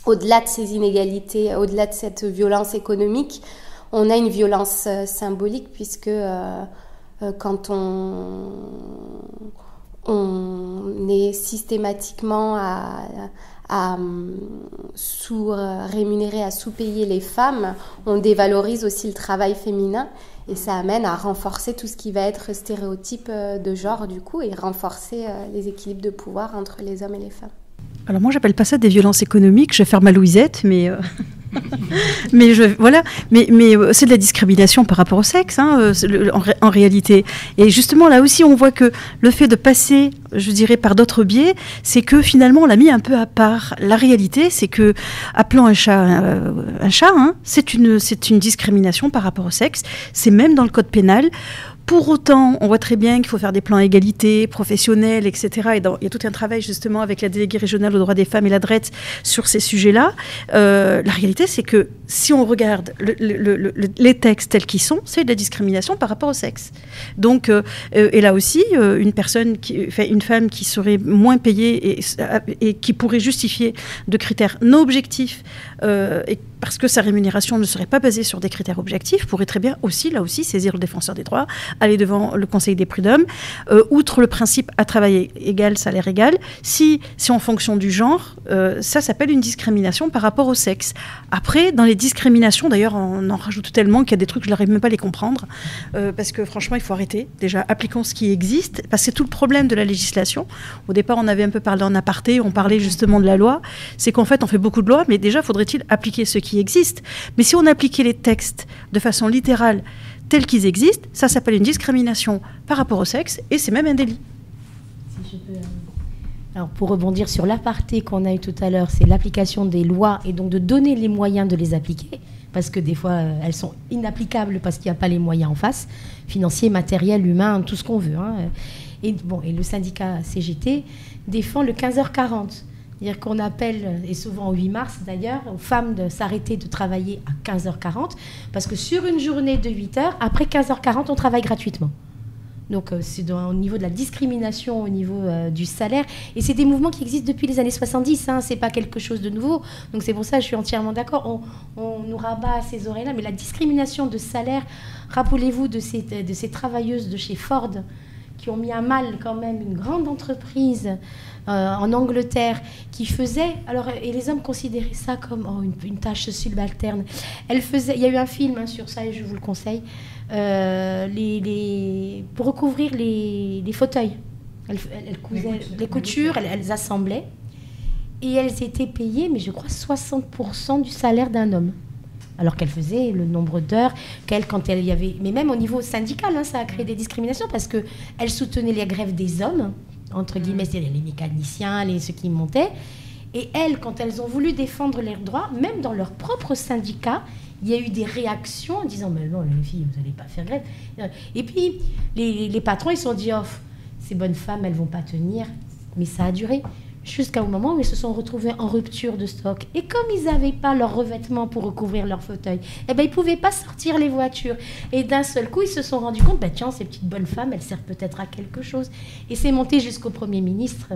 Au-delà de ces inégalités, au-delà de cette violence économique, on a une violence symbolique puisque quand on est systématiquement à sous-rémunérer, à sous-payer les femmes, on dévalorise aussi le travail féminin et ça amène à renforcer tout ce qui va être stéréotype de genre du coup et renforcer les équilibres de pouvoir entre les hommes et les femmes. Alors moi, j'appelle pas ça des violences économiques. Je vais faire ma Louisette, mais voilà. Mais c'est de la discrimination par rapport au sexe, hein, en réalité. Et justement, là aussi, on voit que le fait de passer, je dirais, par d'autres biais, c'est que finalement, on l'a mis un peu à part. La réalité, c'est que, appelant un chat, hein, c'est une discrimination par rapport au sexe. C'est même dans le code pénal. Pour autant, on voit très bien qu'il faut faire des plans égalité, professionnels, etc. Et il y a tout un travail justement avec la déléguée régionale aux droits des femmes et la DRET sur ces sujets-là. La réalité, c'est que si on regarde les textes tels qu'ils sont, c'est de la discrimination par rapport au sexe. Donc, et là aussi, une femme qui serait moins payée et qui pourrait justifier de critères non objectifs parce que sa rémunération ne serait pas basée sur des critères objectifs, pourrait très bien aussi, là aussi, saisir le défenseur des droits, aller devant le Conseil des prud'hommes. Outre le principe à travail égal, salaire égal, si en fonction du genre, ça s'appelle une discrimination par rapport au sexe. Après, dans les discriminations, d'ailleurs, on en rajoute tellement qu'il y a des trucs, je n'arrive même pas à les comprendre, parce que franchement, il faut arrêter. Déjà, appliquons ce qui existe, parce que c'est tout le problème de la législation. Au départ, on avait un peu parlé en aparté, on parlait justement de la loi, c'est qu'en fait, on fait beaucoup de lois, mais déjà, faudrait-il appliquer ce qui existe. Mais si on appliquait les textes de façon littérale, tels qu'ils existent, ça s'appelle une discrimination par rapport au sexe, et c'est même un délit. Si je peux... Alors, pour rebondir sur l'aparté qu'on a eu tout à l'heure, c'est l'application des lois, et donc de donner les moyens de les appliquer, parce que des fois, elles sont inapplicables parce qu'il n'y a pas les moyens en face, financiers, matériels, humains, tout ce qu'on veut. Hein. Et le syndicat CGT défend le 15h40. C'est-à-dire qu'on appelle, et souvent au 8 mars d'ailleurs, aux femmes de s'arrêter de travailler à 15h40, parce que sur une journée de 8 heures, après 15h40, on travaille gratuitement. Donc c'est au niveau de la discrimination, au niveau du salaire. Et c'est des mouvements qui existent depuis les années 70, hein, c'est pas quelque chose de nouveau. Donc c'est pour ça que je suis entièrement d'accord. On nous rabat à ces oreilles-là, mais la discrimination de salaire, rappelez-vous de ces travailleuses de chez Ford, qui ont mis à mal quand même une grande entreprise en Angleterre, qui faisait... Alors, et les hommes considéraient ça comme une tâche subalterne. Il y a eu un film sur ça, et je vous le conseille, pour recouvrir les fauteuils. Elles cousaient les coutures, elles assemblaient, et elles étaient payées, mais je crois, 60% du salaire d'un homme. Alors qu'elle faisait le nombre d'heures quand elle y avait... Mais même au niveau syndical, hein, ça a créé des discriminations parce qu'elle soutenait les grèves des hommes, entre guillemets, c'est-à-dire les mécaniciens, ceux qui montaient. Et elles, quand elles ont voulu défendre leurs droits, même dans leur propre syndicat, il y a eu des réactions en disant « Mais non, les filles, vous n'allez pas faire grève. » Et puis, les patrons, ils se sont dit « Oh, ces bonnes femmes, elles ne vont pas tenir. » Mais ça a duré. Jusqu'au moment où ils se sont retrouvés en rupture de stock. Et comme ils n'avaient pas leurs revêtements pour recouvrir leur fauteuil, ils ne pouvaient pas sortir les voitures. Et d'un seul coup, ils se sont rendus compte, tiens, ces petites bonnes femmes, elles servent peut-être à quelque chose. Et c'est monté jusqu'au Premier ministre,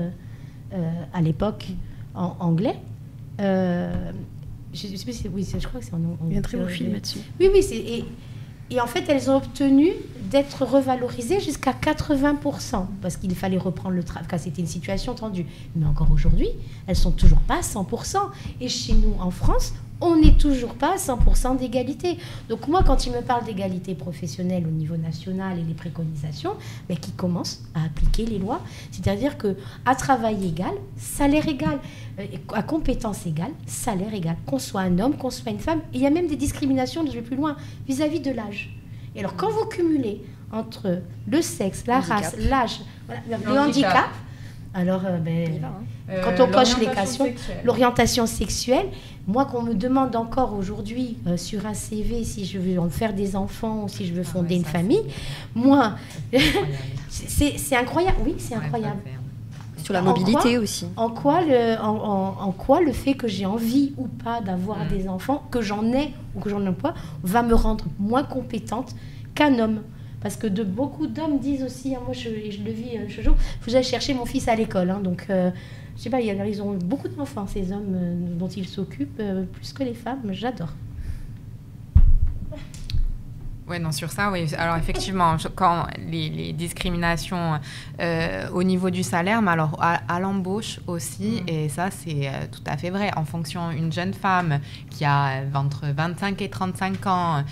à l'époque, anglais. Je crois que c'est en anglais. Il y a un très beau film là-dessus. Oui, et en fait, elles ont obtenu d'être revalorisées jusqu'à 80%, parce qu'il fallait reprendre le travail, car c'était une situation tendue. Mais encore aujourd'hui, elles ne sont toujours pas à 100%. Et chez nous, en France, on n'est toujours pas à 100% d'égalité. Donc moi, quand il me parle d'égalité professionnelle au niveau national et les préconisations, qui commencent à appliquer les lois, c'est-à-dire qu'à travail égal, salaire égal, à compétence égale, salaire égal, qu'on soit un homme, qu'on soit une femme. Et il y a même des discriminations, je vais plus loin, vis-à-vis de l'âge. Et alors, quand vous cumulez entre le sexe, la race, l'âge, le handicap, alors, quand on coche l'équation, l'orientation sexuelle, moi, qu'on me demande encore aujourd'hui sur un CV si je veux en faire des enfants ou si je veux fonder une famille, moi, c'est incroyable. Oui, c'est incroyable. Sur la mobilité aussi. En quoi le fait que j'ai envie ou pas d'avoir des enfants, que j'en ai ou que j'en ai pas, va me rendre moins compétente qu'un homme. Parce que beaucoup d'hommes disent aussi, hein, moi je le vis chaque jour, il faut que j'aille chercher mon fils à l'école. Hein, donc, je sais pas, ils ont beaucoup d'enfants, ces hommes dont ils s'occupent, plus que les femmes. J'adore. Oui, non, sur ça, oui. Alors, effectivement, quand les discriminations au niveau du salaire, mais alors à l'embauche aussi, et ça, c'est tout à fait vrai. En fonction, une jeune femme qui a entre 25 et 35 ans,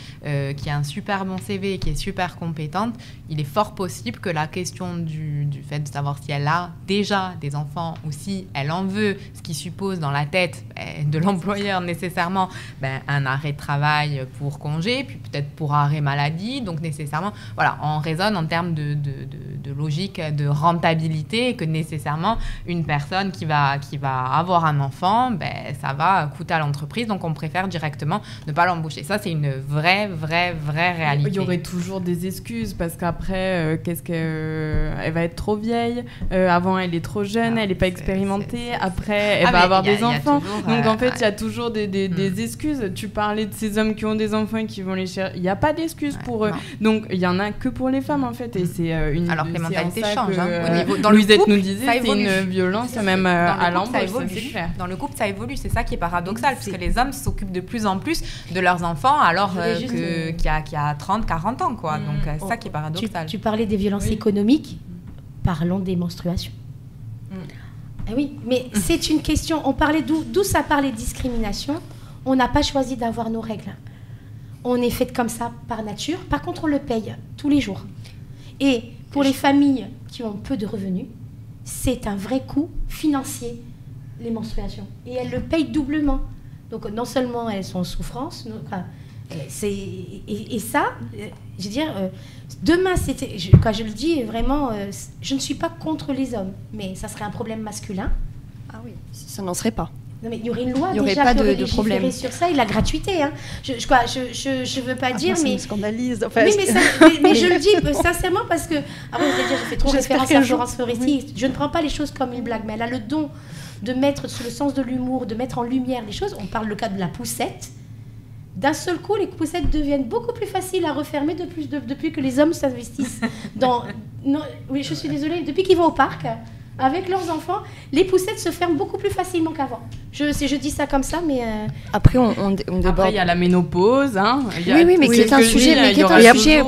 qui a un super bon CV, qui est super compétente, il est fort possible que la question du fait de savoir si elle a déjà des enfants ou si elle en veut, ce qui suppose dans la tête de l'employeur nécessairement un arrêt de travail pour congé, puis peut-être pour arrêt maladie, donc nécessairement, voilà, on raisonne en termes de logique, de rentabilité, et que nécessairement, une personne qui va avoir un enfant, ça va coûter à l'entreprise, donc on préfère directement ne pas l'embaucher. Ça, c'est une vraie réalité. Il y aurait toujours des excuses, parce qu'après, elle va être trop vieille, avant, elle est trop jeune, elle n'est pas expérimentée, après, elle va avoir des enfants. Donc, en fait, il y a toujours des excuses. Tu parlais de ces hommes qui ont des enfants et qui vont les chercher. Il n'y a pas d'excuses pour eux. Donc, il n'y en a que pour les femmes, en fait. Et c'est une... Alors que les mentalités changent. Dans Louisette nous disait, c'est une violence même à l'embauche. Dans le couple, ça évolue. C'est ça qui est paradoxal, parce que les hommes s'occupent de plus en plus de leurs enfants, alors qu'il y a 30, 40 ans, quoi. Donc, c'est ça qui est paradoxal. Tu parlais des violences économiques. Parlons des menstruations. Oui, mais c'est une question. On parlait d'où ça parlait de discrimination. On n'a pas choisi d'avoir nos règles. On est fait comme ça par nature. Par contre, on le paye tous les jours. Et pour les familles qui ont peu de revenus, c'est un vrai coût financier, les menstruations. Et elles le payent doublement. Donc, non seulement elles sont en souffrance, et ça, je veux dire, demain, quand je le dis vraiment, je ne suis pas contre les hommes, mais ça serait un problème masculin. Ah oui, ça n'en serait pas. Non, mais il y aurait une loi il y déjà pas qui aurait de problème sur ça, et la gratuité. Hein. Je veux pas dire, mais... Ça me scandalise. Enfin, mais je le dis sincèrement parce que... Ah oui, je fais trop référence à Florence Foresti. Oui. Je ne prends pas les choses comme une blague, mais elle a le don de mettre sous le sens de l'humour, de mettre en lumière les choses. On parle le cas de la poussette. D'un seul coup, les poussettes deviennent beaucoup plus faciles à refermer depuis que les hommes s'investissent dans... Non, oui, je suis désolée. Depuis qu'ils vont au parc... Avec leurs enfants, les poussettes se ferment beaucoup plus facilement qu'avant. Je dis ça comme ça, mais... Après, on déborde. Après, il y a la ménopause. Hein. Oui, mais c'est un sujet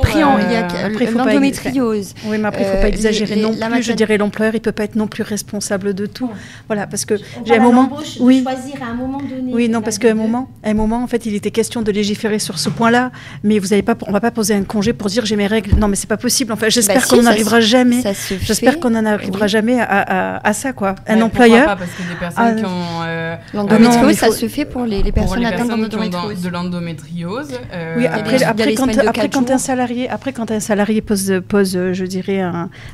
pris en... Il y a l'endométriose. Oui, mais après, il ne faut pas exagérer non plus. Je dirais, l'employeur, il ne peut pas être non plus responsable de tout. Voilà, parce que j'ai un moment... Oui, choisir à un moment donné. Oui, non, parce qu'à un moment, en fait, il était question de légiférer sur ce point-là, mais on ne va pas poser un congé pour dire j'ai mes règles. Non, mais ce n'est pas possible. Enfin, j'espère qu'on n'arrivera jamais. J'espère qu'on n'en arrivera jamais à ça, quoi. Un employeur... Pas, parce que des personnes qui ont... l'endométriose, ça se fait pour les personnes atteintes de l'endométriose. Oui, après quand un salarié pose, je dirais,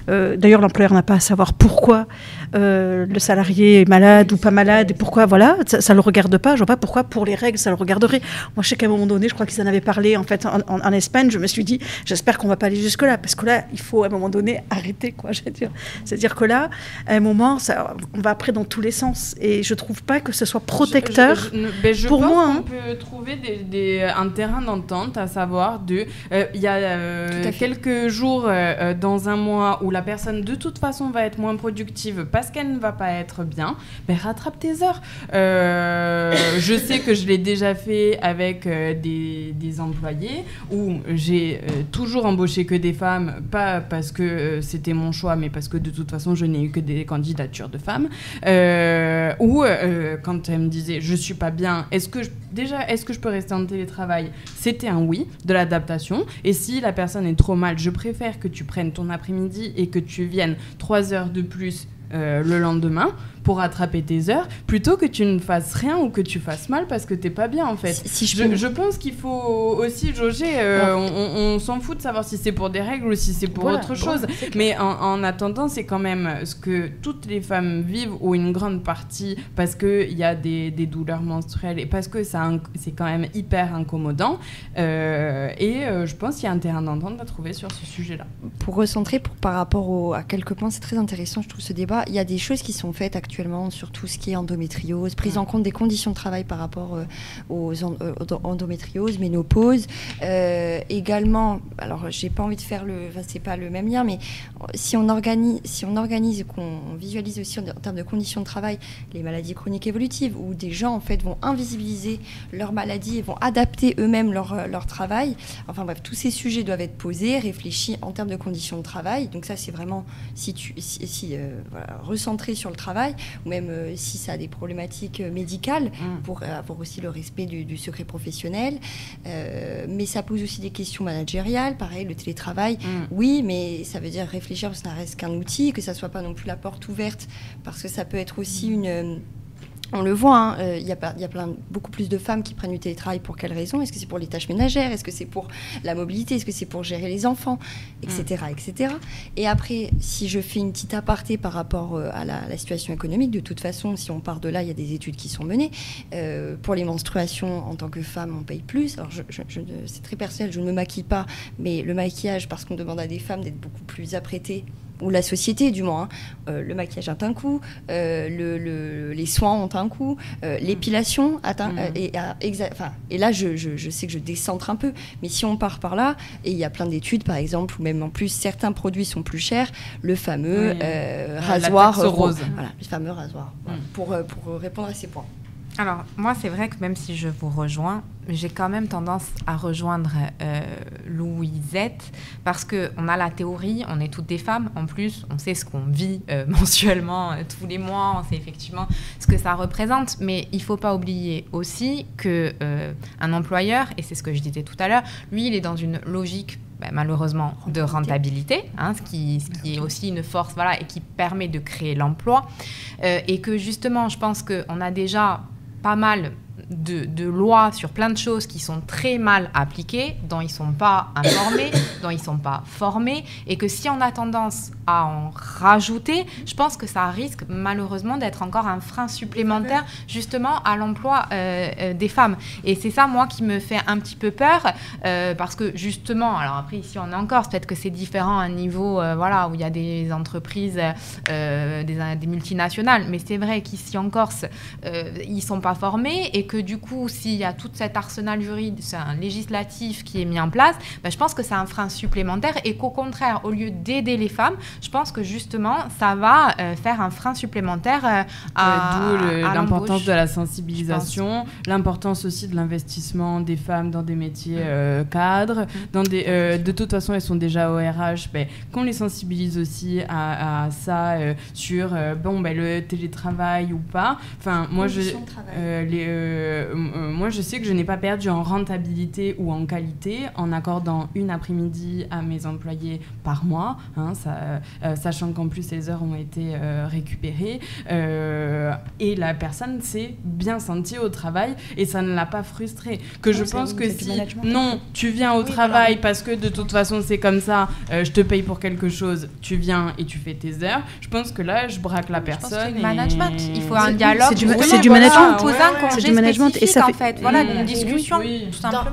d'ailleurs, l'employeur n'a pas à savoir pourquoi le salarié est malade ou pas malade, et pourquoi, voilà, ça le regarde pas. Je vois pas pourquoi, pour les règles, ça le regarderait. Moi, je sais qu'à un moment donné, je crois qu'ils en avaient parlé, en fait, en Espagne, je me suis dit, j'espère qu'on va pas aller jusque-là, parce que là, il faut, à un moment donné, arrêter, quoi, je veux dire. C'est-à-dire que là, à un moment, on va après dans tous les sens. Et je trouve pas que ce soit protecteur je pour moi. On peut trouver un terrain d'entente, à savoir il y a quelques jours dans un mois où la personne, de toute façon, va être moins productive parce qu'elle ne va pas être bien, rattrape tes heures. Je sais que je l'ai déjà fait avec des employés où j'ai toujours embauché que des femmes, pas parce que c'était mon choix, mais parce que de toute façon, je n'ai eu que des candidatures de femmes, où quand elle me disait je suis pas bien, est-ce que je peux rester en télétravail, c'était un oui, de l'adaptation. Et si la personne est trop mal, je préfère que tu prennes ton après-midi et que tu viennes 3 heures de plus le lendemain pour rattraper tes heures, plutôt que tu ne fasses rien ou que tu fasses mal parce que t'es pas bien, en fait. Je pense qu'il faut aussi jauger, on s'en fout de savoir si c'est pour des règles ou si c'est pour autre chose, mais en attendant, c'est quand même ce que toutes les femmes vivent, ou une grande partie, parce qu'il y a des douleurs menstruelles et parce que c'est quand même hyper incommodant, et je pense qu'il y a un terrain d'entente à trouver sur ce sujet-là. Pour recentrer, par rapport à quelques points, c'est très intéressant, je trouve, ce débat. il y a des choses qui sont faites actuellement sur tout ce qui est endométriose, prise en compte des conditions de travail par rapport aux endométrioses, ménopause. Également, alors j'ai pas envie de faire c'est pas le même lien, mais si on organise et qu'on visualise aussi en termes de conditions de travail les maladies chroniques évolutives, où des gens en fait vont invisibiliser leurs maladies et vont adapter eux-mêmes leur travail. Enfin bref, tous ces sujets doivent être posés, réfléchis en termes de conditions de travail. Donc ça, c'est vraiment recentré sur le travail, ou même si ça a des problématiques médicales, pour avoir aussi le respect du secret professionnel. Mais ça pose aussi des questions managériales. Pareil, le télétravail, oui, mais ça veut dire réfléchir, parce que ça reste qu'un outil, que ça ne soit pas non plus la porte ouverte, parce que ça peut être aussi on le voit, il y a beaucoup plus de femmes qui prennent du télétravail. Pour quelles raisons ? Est-ce que c'est pour les tâches ménagères ? Est-ce que c'est pour la mobilité ? Est-ce que c'est pour gérer les enfants ? Etc., etc. Et après, si je fais une petite aparté par rapport à la situation économique, de toute façon, si on part de là, il y a des études qui sont menées. Pour les menstruations, en tant que femme, on paye plus. Alors, c'est très personnel, je ne me maquille pas, mais le maquillage, parce qu'on demande à des femmes d'être beaucoup plus apprêtées, ou la société du moins, le maquillage a un coût, les soins ont un coût, l'épilation et là je sais que je décentre un peu, mais si on part par là, et il y a plein d'études par exemple, où même en plus certains produits sont plus chers, le fameux rasoir rose. Voilà, le fameux rasoir, pour répondre à ces points. Alors, moi, c'est vrai que même si je vous rejoins, j'ai quand même tendance à rejoindre Louisette, parce qu'on a la théorie, on est toutes des femmes, en plus, on sait ce qu'on vit mensuellement, tous les mois, on sait effectivement ce que ça représente, mais il ne faut pas oublier aussi qu'un employeur, et c'est ce que je disais tout à l'heure, lui, il est dans une logique malheureusement de rentabilité, ce qui est aussi une force, et qui permet de créer l'emploi, et que justement, je pense qu'on a déjà pas mal de lois sur plein de choses qui sont très mal appliquées, dont ils ne sont pas informés, dont ils ne sont pas formés, et que si on a tendance à en rajouter, je pense que ça risque malheureusement d'être encore un frein supplémentaire justement à l'emploi des femmes. Et c'est ça, moi, qui me fait un petit peu peur, parce que justement, alors après ici on est en Corse, peut-être que c'est différent à un niveau où il y a des entreprises, des multinationales, mais c'est vrai qu'ici en Corse, ils ne sont pas formés, et que du coup, s'il y a tout cet arsenal juridique, législatif qui est mis en place, je pense que c'est un frein supplémentaire, et qu'au contraire, au lieu d'aider les femmes, je pense que justement, ça va faire un frein supplémentaire d'où l'importance de la sensibilisation, l'importance aussi de l'investissement des femmes dans des métiers cadres. De toute façon, elles sont déjà au RH, qu'on les sensibilise aussi à ça, sur le télétravail ou pas. Enfin, moi, moi, je sais que je n'ai pas perdu en rentabilité ou en qualité en accordant une après-midi à mes employés par mois, sachant qu'en plus les heures ont été récupérées, et la personne s'est bien sentie au travail et ça ne l'a pas frustrée. Je pense que si tu viens au travail parce que de toute façon c'est comme ça, je te paye pour quelque chose, tu viens et tu fais tes heures, je pense que là je braque la personne. Management, il faut un dialogue. C'est du management. C'est du management, et ça fait une discussion.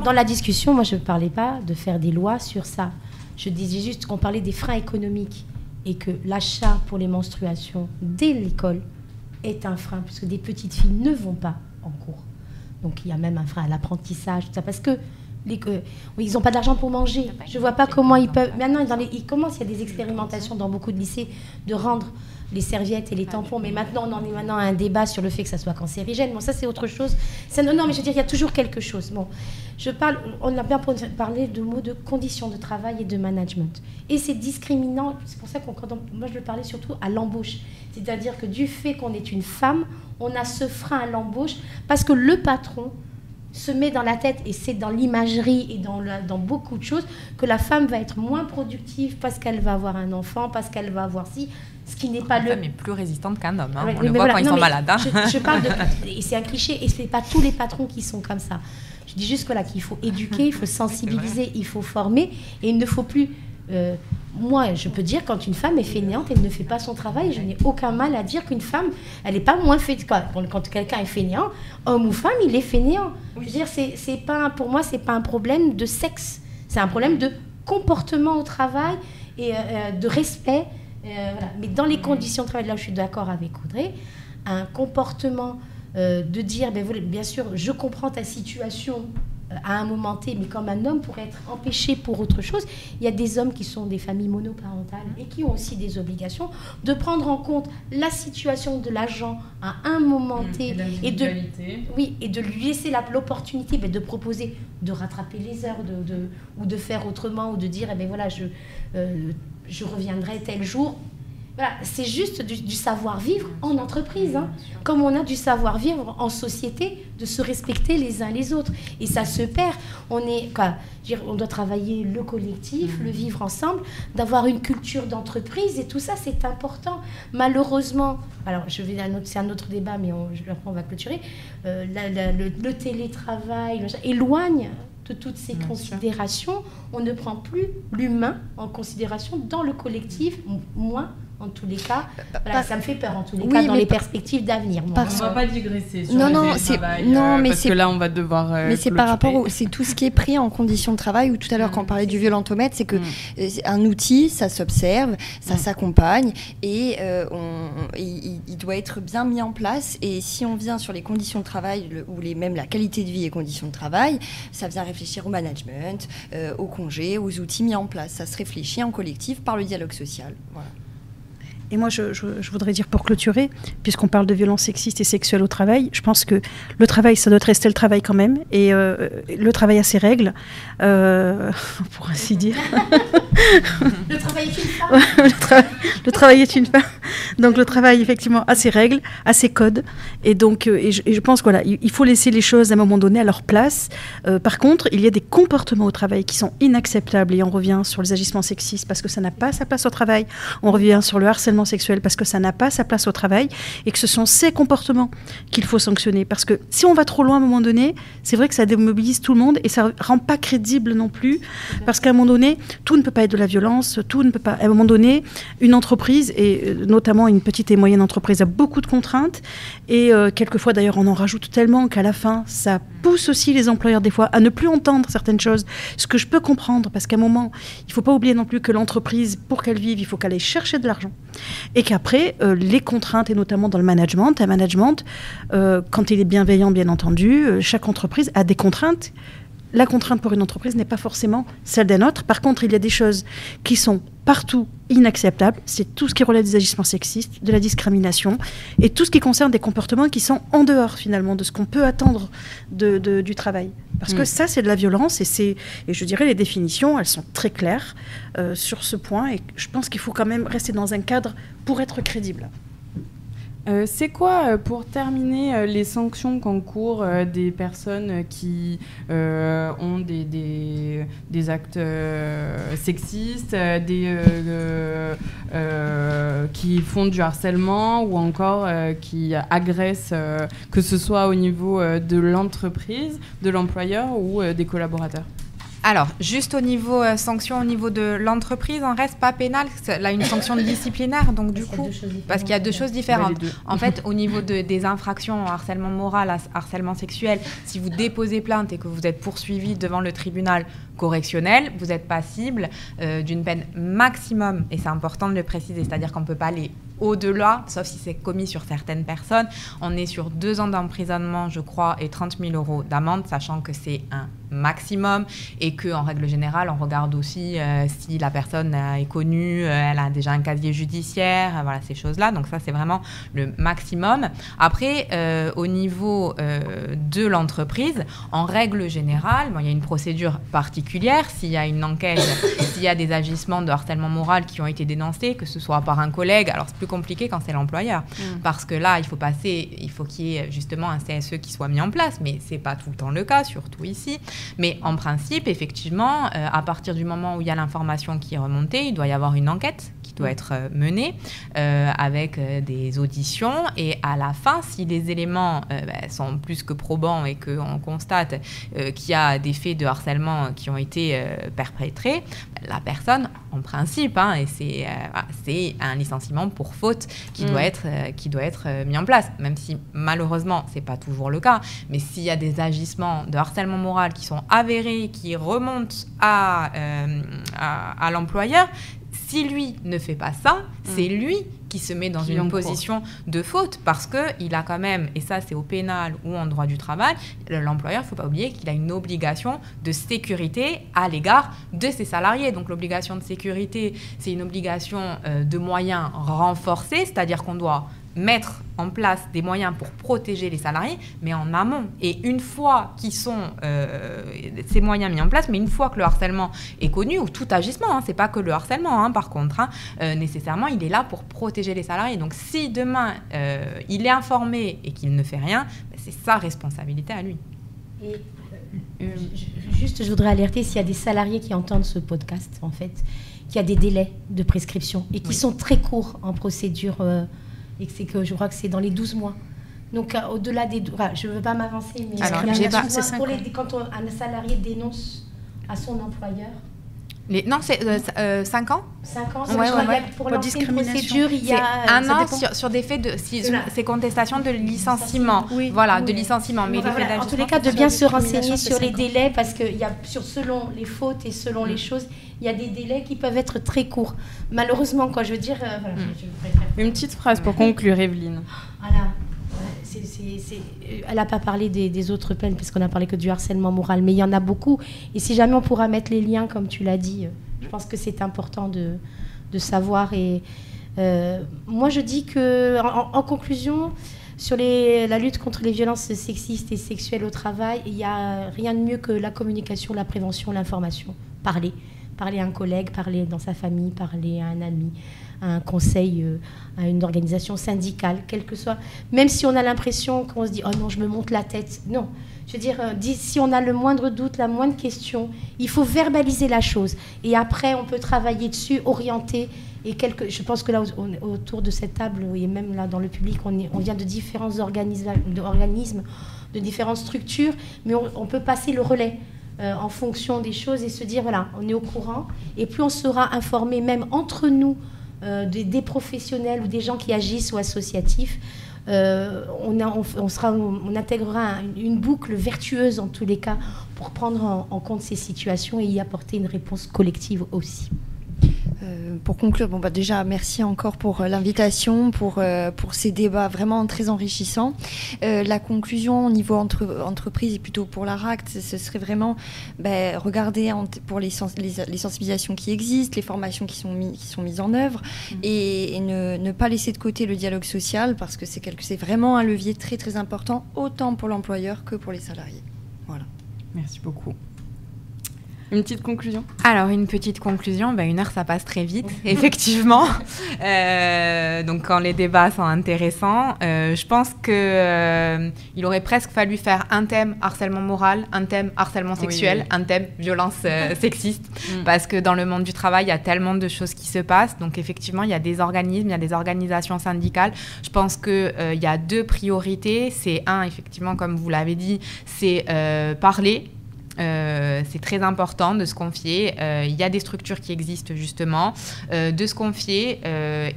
Dans la discussion, moi je ne parlais pas de faire des lois sur ça. Je disais juste qu'on parlait des freins économiques, et que l'achat pour les menstruations dès l'école est un frein, puisque des petites filles ne vont pas en cours. Donc il y a même un frein à l'apprentissage, tout ça, parce que ils n'ont pas d'argent pour manger. Je ne vois pas comment ils peuvent... Maintenant, il y a des expérimentations dans beaucoup de lycées de rendre les serviettes et les tampons, mais maintenant on en est à un débat sur le fait que ça soit cancérigène. Bon, ça c'est autre chose. Non, mais je veux dire, il y a toujours quelque chose. Bon, on a bien parlé de mots de conditions de travail et de management. Et c'est discriminant, c'est pour ça moi je le parlais surtout à l'embauche. C'est-à-dire que du fait qu'on est une femme, on a ce frein à l'embauche, parce que le patron se met dans la tête, et c'est dans l'imagerie et dans beaucoup de choses, que la femme va être moins productive parce qu'elle va avoir un enfant, parce qu'elle va avoir ce qui n'est pas la femme est plus résistante qu'un homme, Ouais, on le voit quand ils sont malades. Je parle et c'est un cliché, et c'est pas tous les patrons qui sont comme ça. Je dis juste qu'il faut éduquer, il faut sensibiliser, il faut former, et il ne faut plus... moi, je peux dire, quand une femme est fainéante, elle ne fait pas son travail. Je n'ai aucun mal à dire qu'une femme, elle n'est pas moins fainéante. Quand quelqu'un est fainéant, homme ou femme, il est fainéant. Je veux dire, pour moi, c'est pas un problème de sexe. C'est un problème de comportement au travail et de respect Voilà. Mais dans les conditions de travail, là où je suis d'accord avec Audrey, un comportement de dire, bien sûr, je comprends ta situation à un moment T, mais comme un homme pourrait être empêché pour autre chose, il y a des hommes qui sont des familles monoparentales et qui ont aussi des obligations de prendre en compte la situation de l'agent à un moment T et de lui laisser l'opportunité de proposer de rattraper les heures ou de faire autrement ou de dire je reviendrai tel jour. Voilà, c'est juste du savoir-vivre en entreprise, hein, comme on a du savoir-vivre en société, de se respecter les uns les autres. Et ça se perd. On doit travailler le collectif, le vivre ensemble, d'avoir une culture d'entreprise, et tout ça, c'est important. Malheureusement, alors c'est un autre débat, mais on va clôturer, le télétravail éloigne de toutes ces considérations. On ne prend plus l'humain en considération dans le collectif, moins en tous les cas. Ça me fait peur en tous les cas dans les perspectives d'avenir. On ne va pas digresser sur le travail, parce que là on va devoir mais c'est par rapport c'est tout ce qui est pris en conditions de travail, où tout à l'heure quand on parlait du violentomètre, c'est que un outil, ça s'observe, ça s'accompagne, et il doit être bien mis en place. Et si on vient sur les conditions de travail ou même la qualité de vie et conditions de travail, ça vient réfléchir au management, aux congés, aux outils mis en place. Ça se réfléchit en collectif par le dialogue social. Voilà. Et moi, je voudrais dire, pour clôturer, puisqu'on parle de violences sexistes et sexuelles au travail, je pense que le travail, ça doit rester le travail quand même. Et le travail a ses règles, pour ainsi dire. Le travail est une femme. Le travail est une femme. Donc le travail, effectivement, a ses règles, a ses codes. Et donc, je pense qu'il faut laisser les choses à un moment donné à leur place. Par contre, il y a des comportements au travail qui sont inacceptables. Et on revient sur les agissements sexistes parce que ça n'a pas sa place au travail. On revient sur le harcèlement sexuel parce que ça n'a pas sa place au travail, et que ce sont ces comportements qu'il faut sanctionner. Parce que si on va trop loin à un moment donné, c'est vrai que ça démobilise tout le monde et ça ne rend pas crédible non plus. Parce qu'à un moment donné, tout ne peut pas être de la violence, tout ne peut pas... À un moment donné, une entreprise, et notamment une petite et moyenne entreprise, a beaucoup de contraintes, et quelquefois d'ailleurs on en rajoute tellement qu'à la fin, ça pousse aussi les employeurs des fois à ne plus entendre certaines choses, ce que je peux comprendre, parce qu'à un moment, il ne faut pas oublier non plus que l'entreprise, pour qu'elle vive, il faut qu'elle aille chercher de l'argent. Et qu'après, les contraintes, et notamment dans le management, quand il est bienveillant, bien entendu, chaque entreprise a des contraintes. La contrainte pour une entreprise n'est pas forcément celle d'un autre. Par contre, il y a des choses qui sont partout inacceptables. C'est tout ce qui relève des agissements sexistes, de la discrimination, et tout ce qui concerne des comportements qui sont en dehors, finalement, de ce qu'on peut attendre du travail. Parce que ça, c'est de la violence, et je dirais, les définitions, elles sont très claires sur ce point, et je pense qu'il faut quand même rester dans un cadre pour être crédible. C'est quoi, pour terminer, les sanctions qu'encourent des personnes qui ont des actes sexistes, qui font du harcèlement, ou encore qui agressent, que ce soit au niveau de l'entreprise, de l'employeur ou des collaborateurs? Alors, juste au niveau sanction, au niveau de l'entreprise, on reste pas pénal, là une sanction disciplinaire, donc du coup, parce qu'il y a deux choses différentes. En fait, au niveau des infractions, harcèlement moral, harcèlement sexuel, si vous déposez plainte et que vous êtes poursuivi devant le tribunal correctionnel, vous êtes passible d'une peine maximum, et c'est important de le préciser, c'est-à-dire qu'on ne peut pas aller au-delà, sauf si c'est commis sur certaines personnes. On est sur 2 ans d'emprisonnement, je crois, et 30 000 € d'amende, sachant que c'est un maximum, et qu'en règle générale, on regarde aussi si la personne est connue, elle a déjà un casier judiciaire, voilà, ces choses-là. Donc ça, c'est vraiment le maximum. Après, au niveau de l'entreprise, en règle générale, il y a une procédure particulière. S'il y a une enquête, s'il y a des agissements de harcèlement moral qui ont été dénoncés, que ce soit par un collègue, alors c'est plus compliqué quand c'est l'employeur, parce que là, il faut qu'il y ait justement un CSE qui soit mis en place, mais c'est pas tout le temps le cas, surtout ici. Mais en principe, effectivement, à partir du moment où il y a l'information qui est remontée, il doit y avoir une enquête qui doit être menée avec des auditions, et à la fin, si les éléments sont plus que probants et qu'on constate qu'il y a des faits de harcèlement qui ont été perpétrés, la personne, en principe, et c'est un licenciement pour faute qui doit être mis en place, même si malheureusement c'est pas toujours le cas. Mais s'il y a des agissements de harcèlement moral qui sont avérés, qui remontent à l'employeur, Si lui ne fait pas ça, c'est lui qui se met dans une position de faute parce qu'il a quand même, et ça c'est au pénal ou en droit du travail, l'employeur, il ne faut pas oublier qu'il a une obligation de sécurité à l'égard de ses salariés. Donc l'obligation de sécurité, c'est une obligation de moyens renforcés, c'est-à-dire qu'on doit mettre en place des moyens pour protéger les salariés, mais en amont. Et une fois qu'ils sont ces moyens mis en place, mais une fois que le harcèlement est connu, ou tout agissement, c'est pas que le harcèlement, par contre, nécessairement, il est là pour protéger les salariés. Donc si demain, il est informé et qu'il ne fait rien, c'est sa responsabilité à lui. Et, juste, je voudrais alerter s'il y a des salariés qui entendent ce podcast, en fait, qu'il y a des délais de prescription et qui sont très courts en procédure... et c'est que je crois que c'est dans les 12 mois. Donc, au-delà des... je ne veux pas m'avancer, mais alors, quand un salarié dénonce à son employeur... Non, c'est 5 ans. 5 ans, pour lancer une procédure, il y a... un an sur des faits de... ces contestations de licenciement. De licenciement. Mais en tous les cas, de bien se renseigner sur les délais, parce que selon les fautes et selon les choses, il y a des délais qui peuvent être très courts. Malheureusement, quoi, je veux dire... je préfère... Une petite phrase pour conclure, Evelyne. Voilà. Elle n'a pas parlé des autres peines, puisqu'on a parlé que du harcèlement moral, mais il y en a beaucoup. Et si jamais on pourra mettre les liens, comme tu l'as dit, je pense que c'est important de savoir. Et moi, je dis que, en conclusion, sur la lutte contre les violences sexistes et sexuelles au travail, il n'y a rien de mieux que la communication, la prévention, l'information. Parler à un collègue, parler dans sa famille, parler à un ami, à un conseil, à une organisation syndicale, quelle que soit. Même si on a l'impression qu'on se dit « Oh non, je me monte la tête ». Non. Je veux dire, si on a le moindre doute, la moindre question, il faut verbaliser la chose. Et après, on peut travailler dessus, orienter. Et je pense que là, autour de cette table, et même là dans le public, on vient de différents organismes, de différentes structures, mais on peut passer le relais. En fonction des choses et se dire, voilà, on est au courant. Et plus on sera informé, même entre nous, des professionnels ou des gens qui agissent ou associatifs, on intégrera une boucle vertueuse, en tous les cas, pour prendre en compte ces situations et y apporter une réponse collective aussi. Pour conclure, déjà merci encore pour l'invitation, pour ces débats vraiment très enrichissants. La conclusion au niveau entreprise et plutôt pour la RACT, ce serait vraiment regarder pour les sensibilisations qui existent, les formations qui sont mises en œuvre et ne pas laisser de côté le dialogue social parce que c'est vraiment un levier très très important autant pour l'employeur que pour les salariés. Voilà. Merci beaucoup. Une petite conclusion ? Alors, une petite conclusion, 1 heure, ça passe très vite, effectivement. Donc, quand les débats sont intéressants, je pense qu'il aurait presque fallu faire un thème harcèlement moral, un thème harcèlement sexuel, un thème violence sexiste, parce que dans le monde du travail, il y a tellement de choses qui se passent. Donc, effectivement, il y a des organismes, il y a des organisations syndicales. Je pense qu'il y a 2 priorités. C'est effectivement, comme vous l'avez dit, c'est parler. C'est très important de se confier. Il y a des structures qui existent justement, de se confier.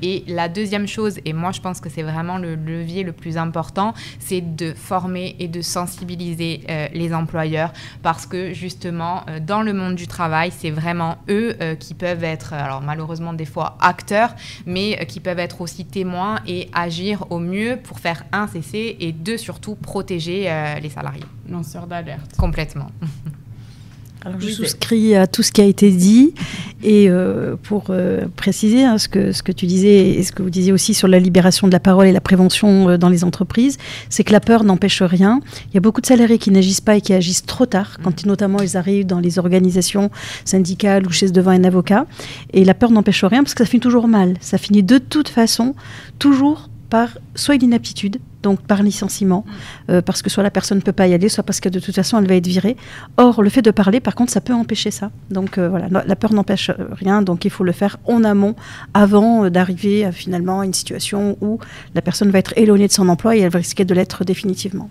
Et la deuxième chose, et moi je pense que c'est vraiment le levier le plus important, c'est de former et de sensibiliser les employeurs parce que justement, dans le monde du travail, c'est vraiment eux qui peuvent être, alors malheureusement des fois acteurs, mais qui peuvent être aussi témoins et agir au mieux pour faire cesser et surtout protéger les salariés. Lanceur d'alerte. Complètement. Alors, je souscris à tout ce qui a été dit et pour préciser ce que tu disais et ce que vous disiez aussi sur la libération de la parole et la prévention dans les entreprises, c'est que la peur n'empêche rien. Il y a beaucoup de salariés qui n'agissent pas et qui agissent trop tard, quand notamment ils arrivent dans les organisations syndicales ou chez devant un avocat. Et la peur n'empêche rien parce que ça finit toujours mal. Ça finit de toute façon toujours par soit une inaptitude, donc par licenciement, parce que soit la personne ne peut pas y aller, soit parce que de toute façon elle va être virée. Or, le fait de parler, par contre, ça peut empêcher ça. Donc voilà, la peur n'empêche rien, donc il faut le faire en amont, avant d'arriver à finalement une situation où la personne va être éloignée de son emploi et elle va risquer de l'être définitivement.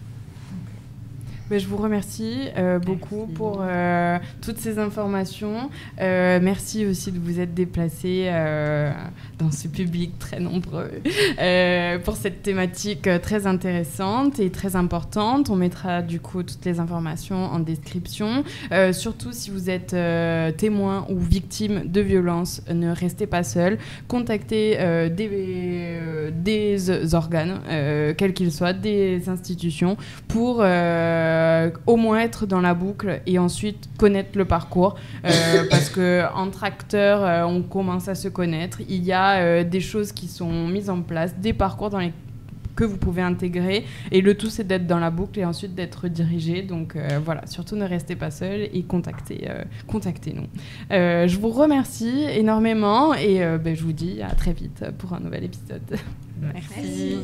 Je vous remercie beaucoup pour toutes ces informations. Merci aussi de vous être déplacés dans ce public très nombreux pour cette thématique très intéressante et très importante. On mettra du coup toutes les informations en description. Surtout si vous êtes témoin ou victime de violences, ne restez pas seul. Contactez des organes, quels qu'ils soient, des institutions, pour au moins être dans la boucle et ensuite connaître le parcours. Parce qu'entre acteurs, on commence à se connaître. Il y a des choses qui sont mises en place, des parcours que vous pouvez intégrer, et le tout c'est d'être dans la boucle et ensuite d'être dirigé. Donc voilà, surtout ne restez pas seul et contactez-nous. Je vous remercie énormément et je vous dis à très vite pour un nouvel épisode. Merci.